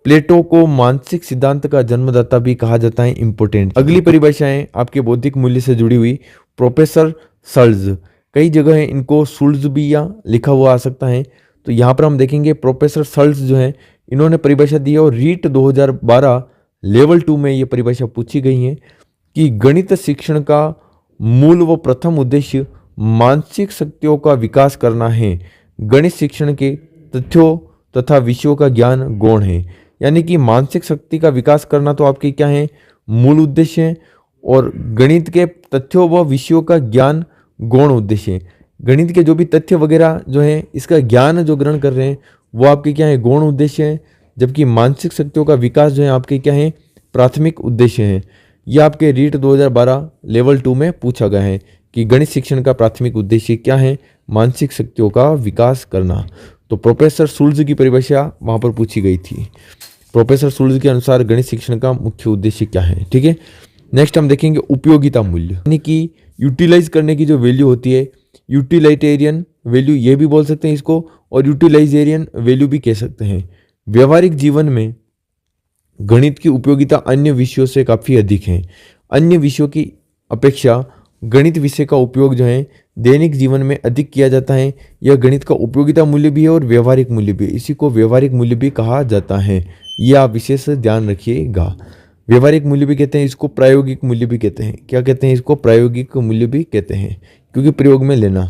[SPEAKER 1] प्लेटो को मानसिक सिद्धांत का जन्मदाता भी कहा जाता है। इंपोर्टेंट अगली परिभाषाएं आपके बौद्धिक मूल्य से जुड़ी हुई। प्रोफेसर सल्ज, कई जगह है इनको सुल्ज भी या लिखा हुआ आ सकता है। तो यहाँ पर हम देखेंगे प्रोफेसर सल्ज जो है इन्होंने परिभाषा दी है और रीट 2012 लेवल 2 में ये परिभाषा पूछी गई है कि गणित शिक्षण का मूल व प्रथम उद्देश्य मानसिक शक्तियों का विकास करना है। गणित शिक्षण के तथ्यों तथा विषयों का ज्ञान गौण है। यानी कि मानसिक शक्ति का विकास करना तो आपके क्या है, मूल उद्देश्य है, और गणित के तथ्यों व विषयों का ज्ञान गौण उद्देश्य है। गणित के जो भी तथ्य वगैरह जो है इसका ज्ञान जो ग्रहण कर रहे हैं वो आपके क्या है, गौण उद्देश्य है। जबकि मानसिक शक्तियों का विकास जो है आपके क्या है, प्राथमिक उद्देश्य है। यह आपके रीट 2012 लेवल 2 में पूछा गया है कि गणित शिक्षण का प्राथमिक उद्देश्य क्या है, मानसिक शक्तियों का विकास करना। तो प्रोफेसर सुल्ज की परिभाषा वहाँ पर पूछी गई थी। प्रोफेसर सुल्ज के अनुसार गणित शिक्षण का मुख्य उद्देश्य क्या है। ठीक है, नेक्स्ट हम देखेंगे उपयोगिता मूल्य, यानी कि यूटिलाइज करने की जो वैल्यू होती है, यूटिलाइटेरियन वैल्यू ये भी बोल सकते हैं इसको, और यूटिलाइजेरियन वैल्यू भी कह सकते हैं। व्यवहारिक जीवन में गणित की उपयोगिता अन्य विषयों से काफ़ी अधिक है। अन्य विषयों की अपेक्षा गणित विषय का उपयोग जो है दैनिक जीवन में अधिक किया जाता है। यह गणित का उपयोगिता मूल्य भी है और व्यवहारिक मूल्य भी है। इसी को व्यवहारिक मूल्य भी कहा जाता है, यह आप विशेष ध्यान रखिएगा। व्यवहारिक मूल्य भी कहते हैं इसको, प्रायोगिक मूल्य भी कहते हैं। क्या कहते हैं इसको, प्रायोगिक मूल्य भी कहते हैं, क्योंकि प्रयोग में लेना,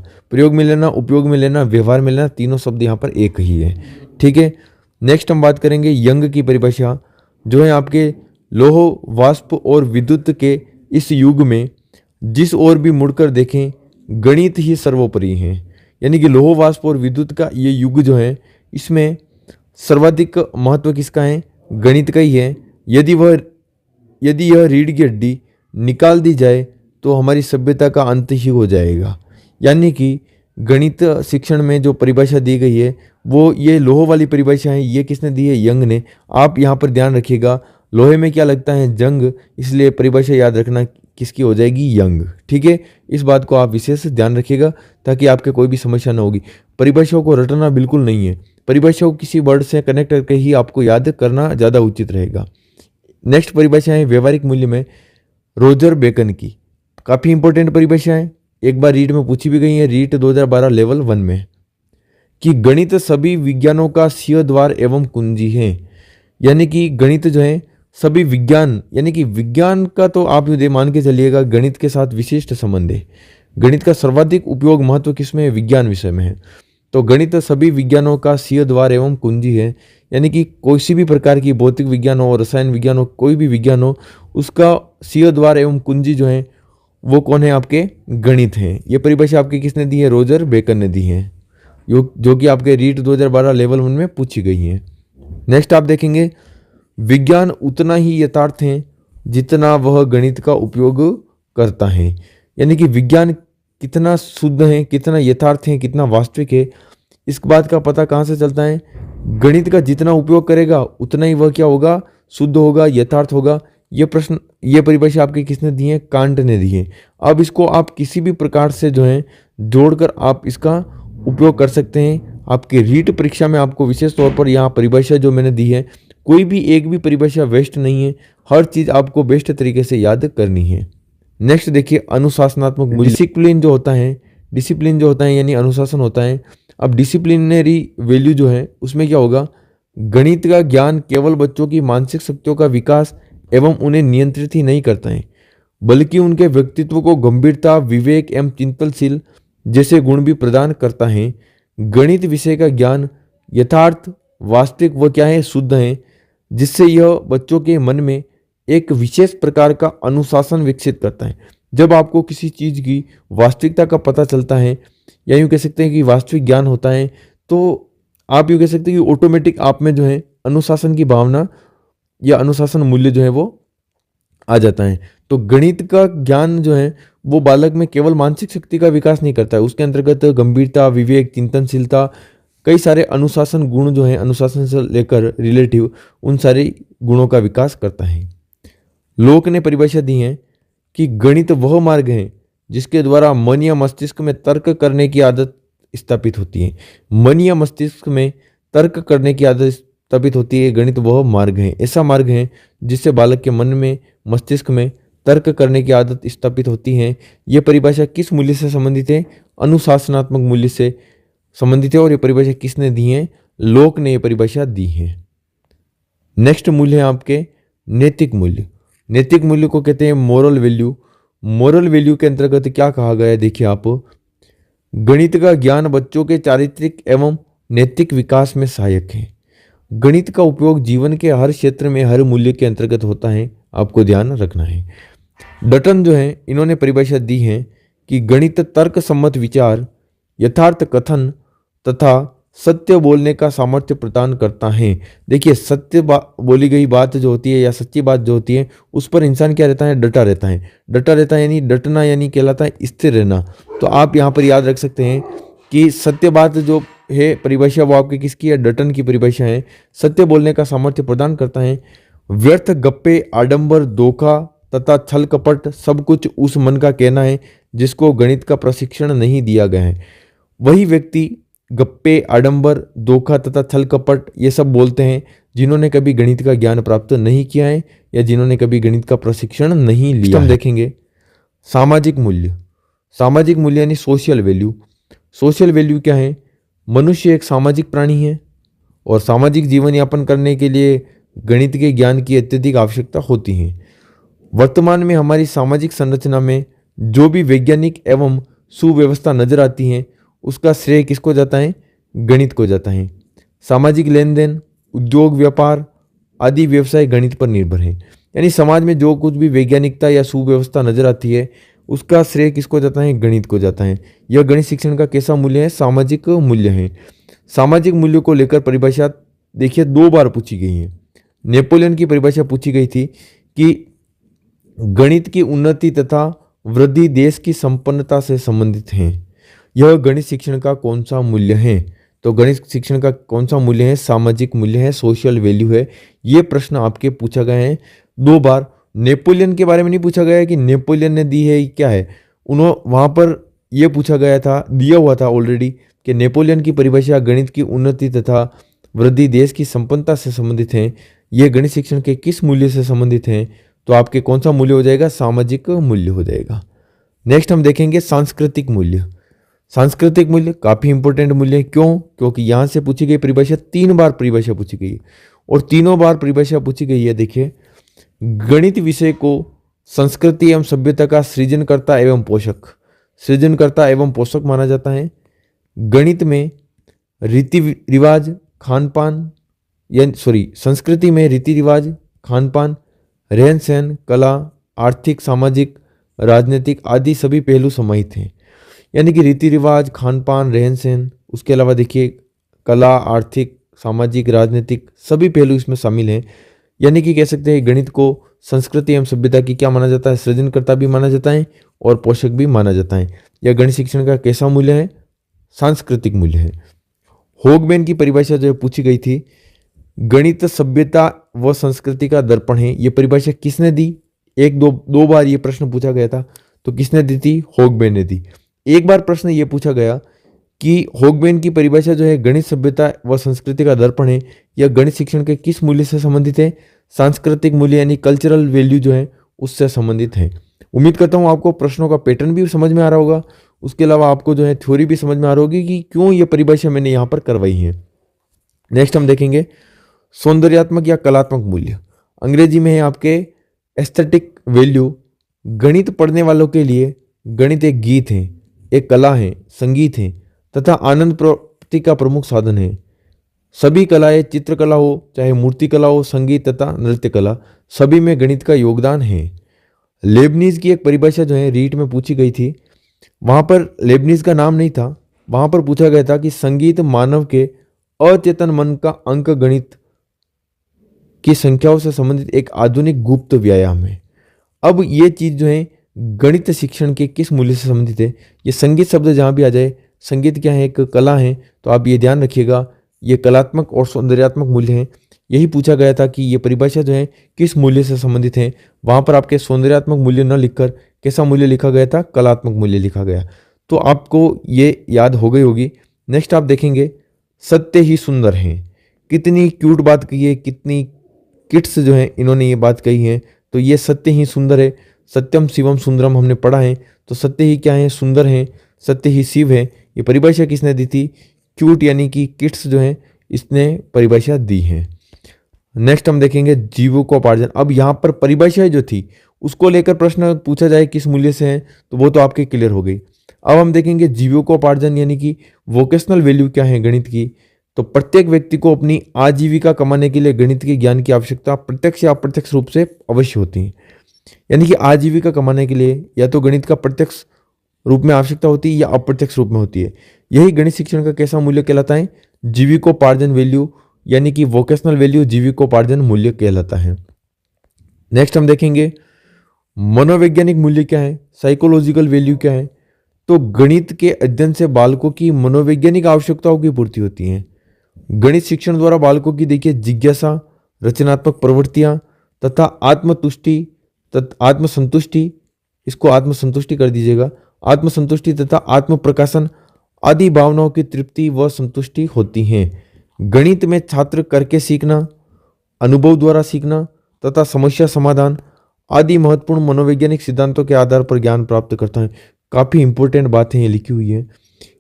[SPEAKER 1] उपयोग में लेना, व्यवहार में लेना, तीनों शब्द यहाँ पर एक ही है। ठीक है, नेक्स्ट हम बात करेंगे यंग की परिभाषा, जो है आपके लौह वाष्प और विद्युत के इस युग में जिस ओर भी मुड़कर देखें गणित ही सर्वोपरि है। यानी कि लौह वाष्प और विद्युत का ये युग जो है इसमें सर्वाधिक महत्व किसका है, गणित का ही है। यदि यह रीढ़ की हड्डी निकाल दी जाए तो हमारी सभ्यता का अंत ही हो जाएगा। यानी कि गणित शिक्षण में जो परिभाषा दी गई है वो ये लोहे वाली परिभाषा है। ये किसने दी है, यंग ने। आप यहाँ पर ध्यान रखिएगा, लोहे में क्या लगता है, जंग, इसलिए परिभाषा याद रखना किसकी हो जाएगी, यंग। ठीक है, इस बात को आप विशेष ध्यान रखिएगा ताकि आपके कोई भी समस्या ना होगी। परिभाषाओं को रटना बिल्कुल नहीं है, परिभाषाओं को किसी वर्ड से कनेक्ट करके ही आपको याद करना ज़्यादा उचित रहेगा। नेक्स्ट परिभाषा है व्यवहारिक मूल्य में रोजर बेकन की, काफ़ी इंपॉर्टेंट परिभाषा है, एक बार रीट में पूछी भी गई है, रीट 2012 लेवल 1 में, कि गणित सभी विज्ञानों का सिंह द्वार एवं कुंजी है। यानी कि गणित जो है सभी विज्ञान, यानी कि विज्ञान का तो आप ये मान के चलिएगा गणित के साथ विशिष्ट संबंध है। गणित का सर्वाधिक उपयोग महत्व किसमें है, विज्ञान विषय में है। तो गणित सभी विज्ञानों का सिंह द्वार एवं कुंजी है। यानी कि कोई सी भी प्रकार की भौतिक विज्ञान हो, रसायन विज्ञान हो, कोई भी विज्ञान हो, उसका सिंह द्वार एवं कुंजी जो है वो कौन है, आपके गणित है। ये परिभाषा आपकी किसने दी है, रोजर बेकन ने दी है, जो कि आपके रीट 2012 लेवल 1 में पूछी गई है। नेक्स्ट आप देखेंगे विज्ञान उतना ही यथार्थ है जितना वह गणित का उपयोग करता है। यानी कि विज्ञान कितना शुद्ध है, कितना यथार्थ है, कितना वास्तविक है, इस बात का पता कहाँ से चलता है? गणित का जितना उपयोग करेगा उतना ही वह क्या होगा? शुद्ध होगा, यथार्थ होगा। ये परिभाषा आपके किसने दी है? कांट ने दी है। अब इसको आप किसी भी प्रकार से जो है जोड़कर आप इसका उपयोग कर सकते हैं। आपके रीट परीक्षा में आपको विशेष तौर पर यहाँ परिभाषा जो मैंने दी है, कोई भी एक भी परिभाषा वेस्ट नहीं है, हर चीज़ आपको बेस्ट तरीके से याद करनी है। नेक्स्ट देखिए, अनुशासनात्मक मूल्य। डिसिप्लिन जो होता है यानी अनुशासन होता है। अब डिसिप्लिनरी वैल्यू जो है उसमें क्या होगा? गणित का ज्ञान केवल बच्चों की मानसिक शक्तियों का विकास एवं उन्हें नियंत्रित ही नहीं करता है, बल्कि उनके व्यक्तित्व को गंभीरता, विवेक एवं चिंतनशील जैसे गुण भी प्रदान करता है। गणित विषय का ज्ञान यथार्थ, वास्तविक व क्या है? शुद्ध है, जिससे यह बच्चों के मन में एक विशेष प्रकार का अनुशासन विकसित करता है। जब आपको किसी चीज़ की वास्तविकता का पता चलता है, या यूँ कह सकते हैं कि वास्तविक ज्ञान होता है, तो आप यूँ कह सकते हैं कि ऑटोमेटिक आप में जो है अनुशासन की भावना या अनुशासन मूल्य जो है वो आ जाता है। तो गणित का ज्ञान जो है वो बालक में केवल मानसिक शक्ति का विकास नहीं करता है, उसके अंतर्गत गंभीरता, विवेक, चिंतनशीलता, कई सारे अनुशासन गुण जो हैं, अनुशासन से लेकर रिलेटिव उन सारे गुणों का विकास करता है। लोक ने परिभाषा दी है कि गणित वह मार्ग है जिसके द्वारा मन या मस्तिष्क में तर्क करने की आदत स्थापित होती है। मन या मस्तिष्क में तर्क करने की आदत स्थापित होती है। गणित वह मार्ग है, ऐसा मार्ग है जिससे बालक के मन में, मस्तिष्क में तर्क करने की आदत स्थापित होती है। यह परिभाषा किस मूल्य से संबंधित है? अनुशासनात्मक मूल्य से संबंधित है। और ये परिभाषा किसने दी है? लोक ने यह परिभाषा दी है। नेक्स्ट मूल्य है आपके नैतिक मूल्य। नैतिक मूल्य को कहते हैं मोरल वैल्यू। मोरल वैल्यू के अंतर्गत क्या कहा गया है? देखिए आप, गणित का ज्ञान बच्चों के चारित्रिक एवं नैतिक विकास में सहायक है। गणित का उपयोग जीवन के हर क्षेत्र में हर मूल्य के अंतर्गत होता है, आपको ध्यान रखना है। डटन जो है इन्होंने परिभाषा दी है कि गणित तर्क सम्मत विचार, यथार्थ कथन तथा सत्य बोलने का सामर्थ्य प्रदान करता है। देखिए, सत्य बोली गई बात जो होती है या सच्ची बात जो होती है उस पर इंसान क्या रहता है? डटा रहता है। डटा रहता है यानी डटना यानी कहलाता है स्थिर रहना। तो आप यहाँ पर याद रख सकते हैं कि सत्य बात जो है परिभाषा वो आपकी किसकी है? डटन की परिभाषा है। सत्य बोलने का सामर्थ्य प्रदान करता है। व्यर्थ गप्पे, आडंबर, धोखा तथा छल कपट सब कुछ उस मन का कहना है जिसको गणित का प्रशिक्षण नहीं दिया गया है। वही व्यक्ति गप्पे, आडंबर, धोखा तथा छल कपट ये सब बोलते हैं जिन्होंने कभी गणित का ज्ञान प्राप्त नहीं किया है या जिन्होंने कभी गणित का प्रशिक्षण नहीं लिया। हम देखेंगे सामाजिक मूल्य। सामाजिक मूल्य यानी सोशल वैल्यू। सोशल वैल्यू क्या है? मनुष्य एक सामाजिक प्राणी है और सामाजिक जीवन यापन करने के लिए गणित के ज्ञान की अत्यधिक आवश्यकता होती है। वर्तमान में हमारी सामाजिक संरचना में जो भी वैज्ञानिक एवं सुव्यवस्था नजर आती है उसका श्रेय किसको जाता है? गणित को जाता है। सामाजिक लेन देन, उद्योग, व्यापार आदि व्यवसाय गणित पर निर्भर है। यानी समाज में जो कुछ भी वैज्ञानिकता या सुव्यवस्था नजर आती है उसका श्रेय किसको जाता है? गणित को जाता है। यह गणित शिक्षण का कैसा मूल्य है? सामाजिक मूल्य है। सामाजिक मूल्यों को लेकर परिभाषा देखिए 2 बार पूछी गई है। नेपोलियन की परिभाषा पूछी गई थी कि गणित की उन्नति तथा वृद्धि देश की संपन्नता से संबंधित है। यह गणित शिक्षण का कौन सा मूल्य है? तो गणित शिक्षण का कौन सा मूल्य है? सामाजिक मूल्य है, सोशल वैल्यू है। ये प्रश्न आपके पूछा गया है 2 बार। नेपोलियन के बारे में नहीं पूछा गया है कि नेपोलियन ने दी है क्या है, वहाँ पर यह पूछा गया था, दिया हुआ था ऑलरेडी कि नेपोलियन की परिभाषा गणित की उन्नति तथा वृद्धि देश की संपन्नता से संबंधित है। यह गणित शिक्षण के किस मूल्य से संबंधित है? तो आपके कौन सा मूल्य हो जाएगा? सामाजिक मूल्य हो जाएगा। नेक्स्ट हम देखेंगे सांस्कृतिक मूल्य। सांस्कृतिक मूल्य काफी इंपॉर्टेंट मूल्य है। क्यों? क्योंकि यहां से पूछी गई परिभाषा 3 बार परिभाषा पूछी गई है और तीनों बार परिभाषा पूछी गई है। देखिए, गणित विषय को संस्कृति एवं सभ्यता का सृजनकर्ता एवं पोषक माना जाता है। गणित में रीति रिवाज, खान-पान संस्कृति में रीति रिवाज, खान-पान, रहन सहन, कला, आर्थिक, सामाजिक, राजनीतिक आदि सभी पहलू समाहित हैं। यानी कि रीति रिवाज, खान पान, रहन सहन, उसके अलावा देखिए कला, आर्थिक, सामाजिक, राजनीतिक सभी पहलू इसमें शामिल हैं। यानी कि कह सकते हैं गणित को संस्कृति एवं सभ्यता की क्या माना जाता है, सृजनकर्ता भी माना जाता है और पोषक भी माना जाता है। यह गणित शिक्षण का कैसा मूल्य है, सांस्कृतिक मूल्य है। होगबेन की परिभाषा जो पूछी गई थी, गणित सभ्यता व संस्कृति का दर्पण है, ये परिभाषा किसने दी? एक दो बार ये प्रश्न पूछा गया था, तो किसने दी थी? होगबेन ने दी। एक बार प्रश्न ये पूछा गया कि होगबेन की परिभाषा जो है गणित सभ्यता व संस्कृति का दर्पण है, यह गणित शिक्षण के किस मूल्य से संबंधित है? सांस्कृतिक मूल्य यानी कल्चरल वैल्यू जो है उससे संबंधित है। उम्मीद करता हूँ आपको प्रश्नों का पैटर्न भी समझ में आ रहा होगा, उसके अलावा आपको जो है थ्योरी भी समझ में आ रही होगी कि क्यों ये परिभाषा मैंने यहाँ पर करवाई है। नेक्स्ट हम देखेंगे सौंदर्यात्मक या कलात्मक मूल्य। अंग्रेजी में है आपके एस्थेटिक वैल्यू। गणित पढ़ने वालों के लिए गणित एक गीत है, एक कला है, संगीत है तथा आनंद प्राप्ति का प्रमुख साधन है। सभी कलाएं, चित्रकला हो चाहे मूर्तिकला हो, संगीत तथा नृत्य कला, सभी में गणित का योगदान है। लेबनीज की एक परिभाषा जो है रीट में पूछी गई थी, वहां पर लेबनीज का नाम नहीं था, वहां पर पूछा गया था कि संगीत मानव के अचेतन मन का अंक गणित की संख्याओं से संबंधित एक आधुनिक गुप्त व्यायाम है। अब ये चीज जो है गणित शिक्षण के किस मूल्य से संबंधित है? ये संगीत शब्द जहां भी आ जाए, संगीत क्या है? एक कला है, तो आप ये ध्यान रखिएगा, ये कलात्मक और सौंदर्यात्मक मूल्य है। यही पूछा गया था कि ये परिभाषा जो है किस मूल्य से संबंधित है। वहां पर आपके सौंदर्यात्मक मूल्य न लिखकर कैसा मूल्य लिखा गया था? कलात्मक मूल्य लिखा गया। तो आपको ये याद हो गई होगी। नेक्स्ट आप देखेंगे सत्य ही सुंदर है। कितनी क्यूट बात कही है, कितनी किड्स जो है इन्होंने ये बात कही है। तो ये सत्य ही सुंदर है, सत्यम शिवम सुंदरम हमने पढ़ा है, तो सत्य ही क्या है? सुंदर है, सत्य ही शिव है। ये परिभाषा किसने दी थी? क्यूट यानी कि किड्स जो है इसने परिभाषा दी है। नेक्स्ट हम देखेंगे जीविकोपार्जन। अब यहाँ पर परिभाषाएं जो थी उसको लेकर प्रश्न पूछा जाए किस मूल्य से है, तो वो तो आपके क्लियर हो गई। अब हम देखेंगे जीविकोपार्जन यानी कि वोकेशनल वैल्यू क्या है गणित की। तो प्रत्येक व्यक्ति को अपनी आजीविका कमाने के लिए गणित के ज्ञान की आवश्यकता प्रत्यक्ष या अप्रत्यक्ष रूप से अवश्य होती है। यानी कि आजीविका कमाने के लिए या तो गणित का प्रत्यक्ष रूप में आवश्यकता होती है या अप्रत्यक्ष रूप में होती है। यही गणित शिक्षण का कैसा मूल्य कहलाता है? जीविकोपार्जन वैल्यू यानी कि वोकेशनल वैल्यू जीविकोपार्जन मूल्य कहलाता है। नेक्स्ट हम देखेंगे मनोवैज्ञानिक मूल्य क्या है, साइकोलॉजिकल वैल्यू क्या है। तो गणित के अध्ययन से बालकों की मनोवैज्ञानिक आवश्यकताओं की पूर्ति होती है। गणित शिक्षण द्वारा बालकों की देखिए जिज्ञासा, रचनात्मक प्रवृत्तियां तथा आत्मसंतुष्टि, इसको आत्मसंतुष्टि कर दीजिएगा, आत्मसंतुष्टि तथा आत्म प्रकाशन आदि भावनाओं की तृप्ति व संतुष्टि होती हैं। गणित में छात्र करके सीखना, अनुभव द्वारा सीखना तथा समस्या समाधान आदि महत्वपूर्ण मनोवैज्ञानिक सिद्धांतों के आधार पर ज्ञान प्राप्त करता है। काफी इंपॉर्टेंट बातें ये लिखी हुई है।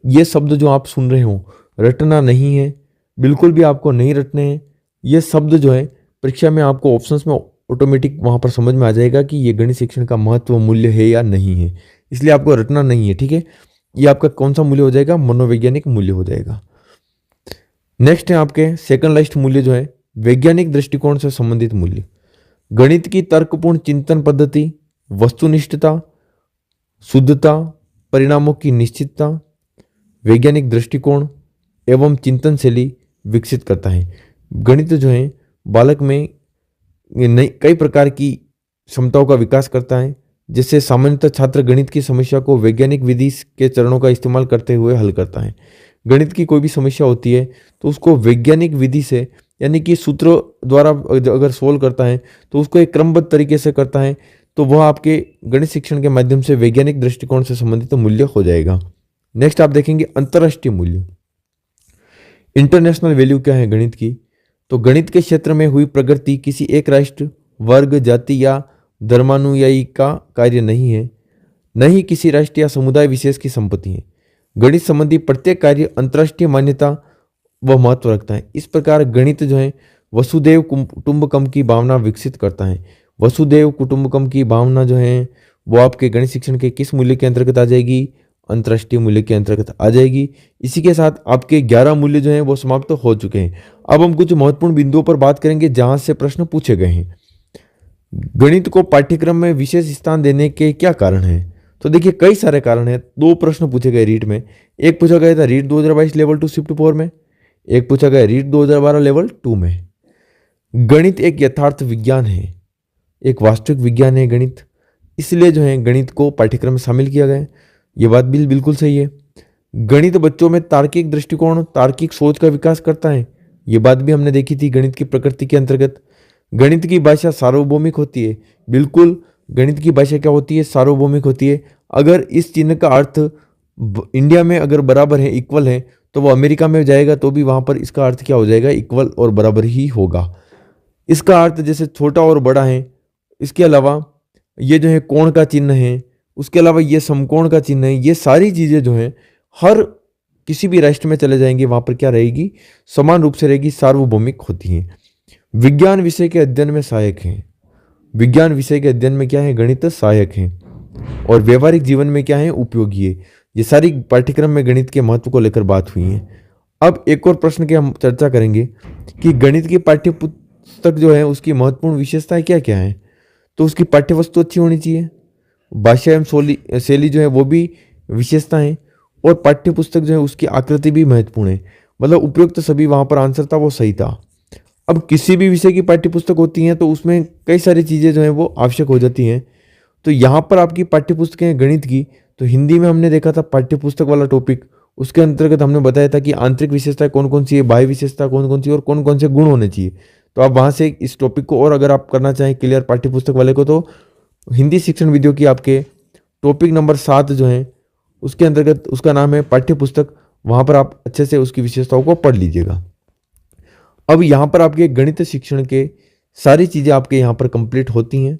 [SPEAKER 1] ये शब्द जो आप सुन रहे हो रटना नहीं है, बिल्कुल भी आपको नहीं रटने हैं। ये शब्द जो है परीक्षा में आपको ऑप्शंस में ऑटोमेटिक वहां पर समझ में आ जाएगा कि ये गणित शिक्षण का महत्व मूल्य है या नहीं है, इसलिए आपको रटना नहीं है, ठीक है। ये आपका कौन सा मूल्य हो जाएगा? मनोवैज्ञानिक मूल्य हो जाएगा। नेक्स्ट है आपके सेकंड लिस्ट मूल्य जो है वैज्ञानिक दृष्टिकोण से संबंधित मूल्य। गणित की तर्कपूर्ण चिंतन पद्धति, वस्तुनिष्ठता, शुद्धता, परिणामों की निश्चितता, वैज्ञानिक दृष्टिकोण एवं चिंतन शैली विकसित करता है। गणित जो है बालक में कई प्रकार की क्षमताओं का विकास करता है। जिससे सामान्यतः छात्र गणित की समस्या को वैज्ञानिक विधि के चरणों का इस्तेमाल करते हुए हल करता है। गणित की कोई भी समस्या होती है तो उसको वैज्ञानिक विधि से यानी कि सूत्रों द्वारा अगर सोल्व करता है तो उसको एक क्रमबद्ध तरीके से करता है, तो वह आपके गणित शिक्षण के माध्यम से वैज्ञानिक दृष्टिकोण से संबंधित मूल्य हो जाएगा। नेक्स्ट आप देखेंगे अंतर्राष्ट्रीय मूल्य, इंटरनेशनल वैल्यू क्या है गणित की। तो गणित के क्षेत्र में हुई प्रगति किसी एक राष्ट्र, वर्ग, जाति या धर्मानुयायी का कार्य नहीं है, न ही किसी राष्ट्र या समुदाय विशेष की संपत्ति है। गणित संबंधी प्रत्येक कार्य अंतर्राष्ट्रीय मान्यता व महत्व रखता है। इस प्रकार गणित जो है वसुदेव कुटुंबकम की भावना विकसित करता है। वसुदेव कुटुंबकम की भावना जो है वो आपके गणित शिक्षण के किस मूल्य के अंतर्गत आ जाएगी? अंतर्राष्ट्रीय मूल्य के अंतर्गत आ जाएगी। इसी के साथ आपके 11 मूल्य जो हैं वो समाप्त हो चुके हैं। अब हम कुछ महत्वपूर्ण बिंदुओं पर बात करेंगे जहां से प्रश्न पूछे गए हैं। गणित को पाठ्यक्रम में विशेष स्थान देने के क्या कारण हैं? तो देखिए कई सारे कारण हैं। 2 प्रश्न पूछे गए रीट में। एक पूछा गया था रीट 2022 लेवल 2 शिफ्ट 4 में, एक पूछा गया रीट 2012 लेवल 2 में। गणित एक यथार्थ विज्ञान है, एक वास्तविक विज्ञान है गणित, इसलिए जो है गणित को पाठ्यक्रम में शामिल किया गया है। ये बात भी बिल्कुल सही है। गणित बच्चों में तार्किक दृष्टिकोण, तार्किक सोच का विकास करता है। ये बात भी हमने देखी थी गणित की प्रकृति के अंतर्गत। गणित की भाषा सार्वभौमिक होती है। बिल्कुल, गणित की भाषा क्या होती है? सार्वभौमिक होती है। अगर इस चिन्ह का अर्थ इंडिया में अगर बराबर है, इक्वल है, तो वो अमेरिका में जाएगा तो भी वहां पर इसका अर्थ क्या हो जाएगा? इक्वल और बराबर ही होगा। इसका अर्थ जैसे छोटा और बड़ा है। इसके अलावा ये जो है कोण का चिन्ह है, उसके अलावा ये समकोण का चिन्ह है। ये सारी चीज़ें जो हैं हर किसी भी राष्ट्र में चले जाएंगे वहाँ पर क्या रहेगी? समान रूप से रहेगी, सार्वभौमिक होती हैं। विज्ञान विषय के अध्ययन में सहायक हैं। विज्ञान विषय के अध्ययन में क्या है? गणित सहायक हैं। और व्यवहारिक जीवन में क्या है? उपयोगी है। ये सारी पाठ्यक्रम में गणित के महत्व को लेकर बात हुई है। अब एक और प्रश्न की हम चर्चा करेंगे कि गणित की पाठ्य पुस्तक जो है उसकी महत्वपूर्ण विशेषताएं क्या क्या है। तो उसकी पाठ्य वस्तु अच्छी होनी चाहिए, भाषा एवं शैली जो है वो भी विशेषता है, और पाठ्य पुस्तक जो है उसकी आकृति भी महत्वपूर्ण है। मतलब उपयुक्त सभी वहाँ पर आंसर था वो सही था। अब किसी भी विषय की पाठ्य पुस्तक होती हैं तो उसमें कई सारी चीज़ें जो हैं वो आवश्यक हो जाती हैं। तो यहाँ पर आपकी पाठ्य पुस्तकें गणित की, तो हिंदी में हमने देखा था पाठ्य पुस्तक वाला टॉपिक, उसके अंतर्गत हमने बताया था कि आंतरिक विशेषता कौन कौन सी है, बाह्य विशेषता कौन कौन सी, और कौन कौन से गुण होने चाहिए। तो आप वहाँ से इस टॉपिक को और अगर आप करना चाहें क्लियर पाठ्य पुस्तक वाले को, तो हिंदी शिक्षण वीडियो की आपके टॉपिक नंबर 7 जो है उसके अंतर्गत उसका नाम है पाठ्य पुस्तक, वहाँ पर आप अच्छे से उसकी विशेषताओं को पढ़ लीजिएगा। अब यहाँ पर आपके गणित शिक्षण के सारी चीज़ें आपके यहाँ पर कंप्लीट होती हैं।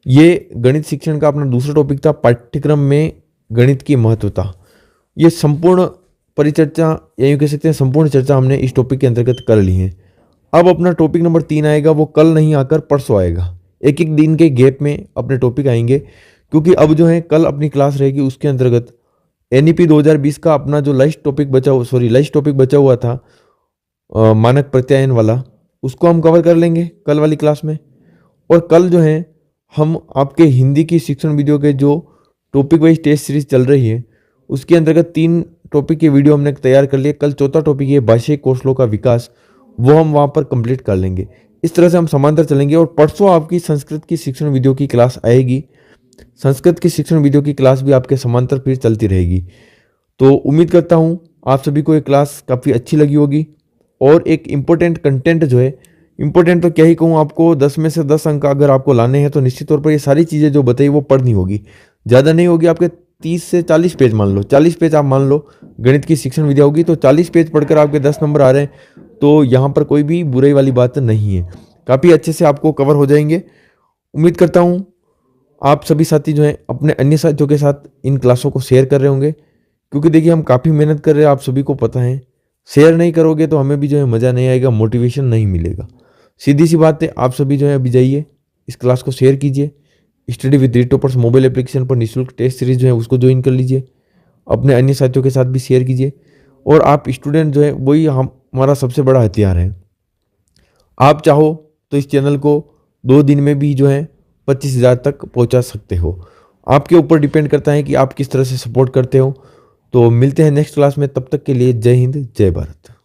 [SPEAKER 1] ये गणित शिक्षण का अपना दूसरा टॉपिक था, पाठ्यक्रम में गणित की महत्वता। ये संपूर्ण परिचर्चा या यूँ कह सकते हैं संपूर्ण चर्चा हमने इस टॉपिक के अंतर्गत कर ली है। अब अपना टॉपिक नंबर 3 आएगा, वो कल नहीं आकर परसों आएगा। एक एक दिन के गैप में अपने टॉपिक आएंगे, क्योंकि अब जो है कल अपनी क्लास रहेगी, उसके अंतर्गत NEP 2020 का अपना जो लास्ट टॉपिक बचा हुआ था मानक प्रत्यायन वाला, उसको हम कवर कर लेंगे कल वाली क्लास में। और कल जो है हम आपके हिंदी की शिक्षण वीडियो के जो टॉपिक वाइज टेस्ट सीरीज चल रही है उसके अंतर्गत 3 टॉपिक के वीडियो हमने तैयार कर लिए। कल चौथा टॉपिक है भाषाई कौशलों का विकास, वो हम वहाँ पर कंप्लीट कर लेंगे। इस तरह से हम समांतर चलेंगे। और परसों आपकी संस्कृत की शिक्षण वीडियो की क्लास आएगी। संस्कृत की शिक्षण वीडियो की क्लास भी आपके समांतर फिर चलती रहेगी। तो उम्मीद करता हूँ आप सभी को ये क्लास काफ़ी अच्छी लगी होगी। और एक इम्पोर्टेंट कंटेंट जो है, इम्पोर्टेंट तो क्या ही कहूँ आपको, 10 में से 10 अंक अगर आपको लाने हैं तो निश्चित तौर पर ये सारी चीज़ें जो बताई वो पढ़नी होगी। ज़्यादा नहीं होगी, आपके 30 से 40 पेज मान लो, 40 पेज आप मान लो गणित की शिक्षण विद्या होगी, तो 40 पेज पढ़कर आपके 10 नंबर आ रहे हैं, तो यहाँ पर कोई भी बुराई वाली बात नहीं है। काफ़ी अच्छे से आपको कवर हो जाएंगे। उम्मीद करता हूँ आप सभी साथी जो हैं अपने अन्य साथियों के साथ इन क्लासों को शेयर कर रहे होंगे, क्योंकि देखिए हम काफ़ी मेहनत कर रहे हैं, आप सभी को पता है। शेयर नहीं करोगे तो हमें भी जो है मज़ा नहीं आएगा, मोटिवेशन नहीं मिलेगा। सीधी सी बात है, आप सभी जो है अभी जाइए इस क्लास को शेयर कीजिए। Study with 3 toppers mobile application पर निःशुल्क टेस्ट सीरीज जो है उसको ज्वाइन कर लीजिए। अपने अन्य साथियों के साथ भी शेयर कीजिए। और आप स्टूडेंट जो है वही हमारा सबसे बड़ा हथियार है। आप चाहो तो इस चैनल को 2 दिन में भी जो है 25,000 तक पहुंचा सकते हो। आपके ऊपर डिपेंड करता है कि आप किस तरह से सपोर्ट करते हो। तो मिलते हैं नेक्स्ट क्लास में, तब तक के लिए जय हिंद जय भारत।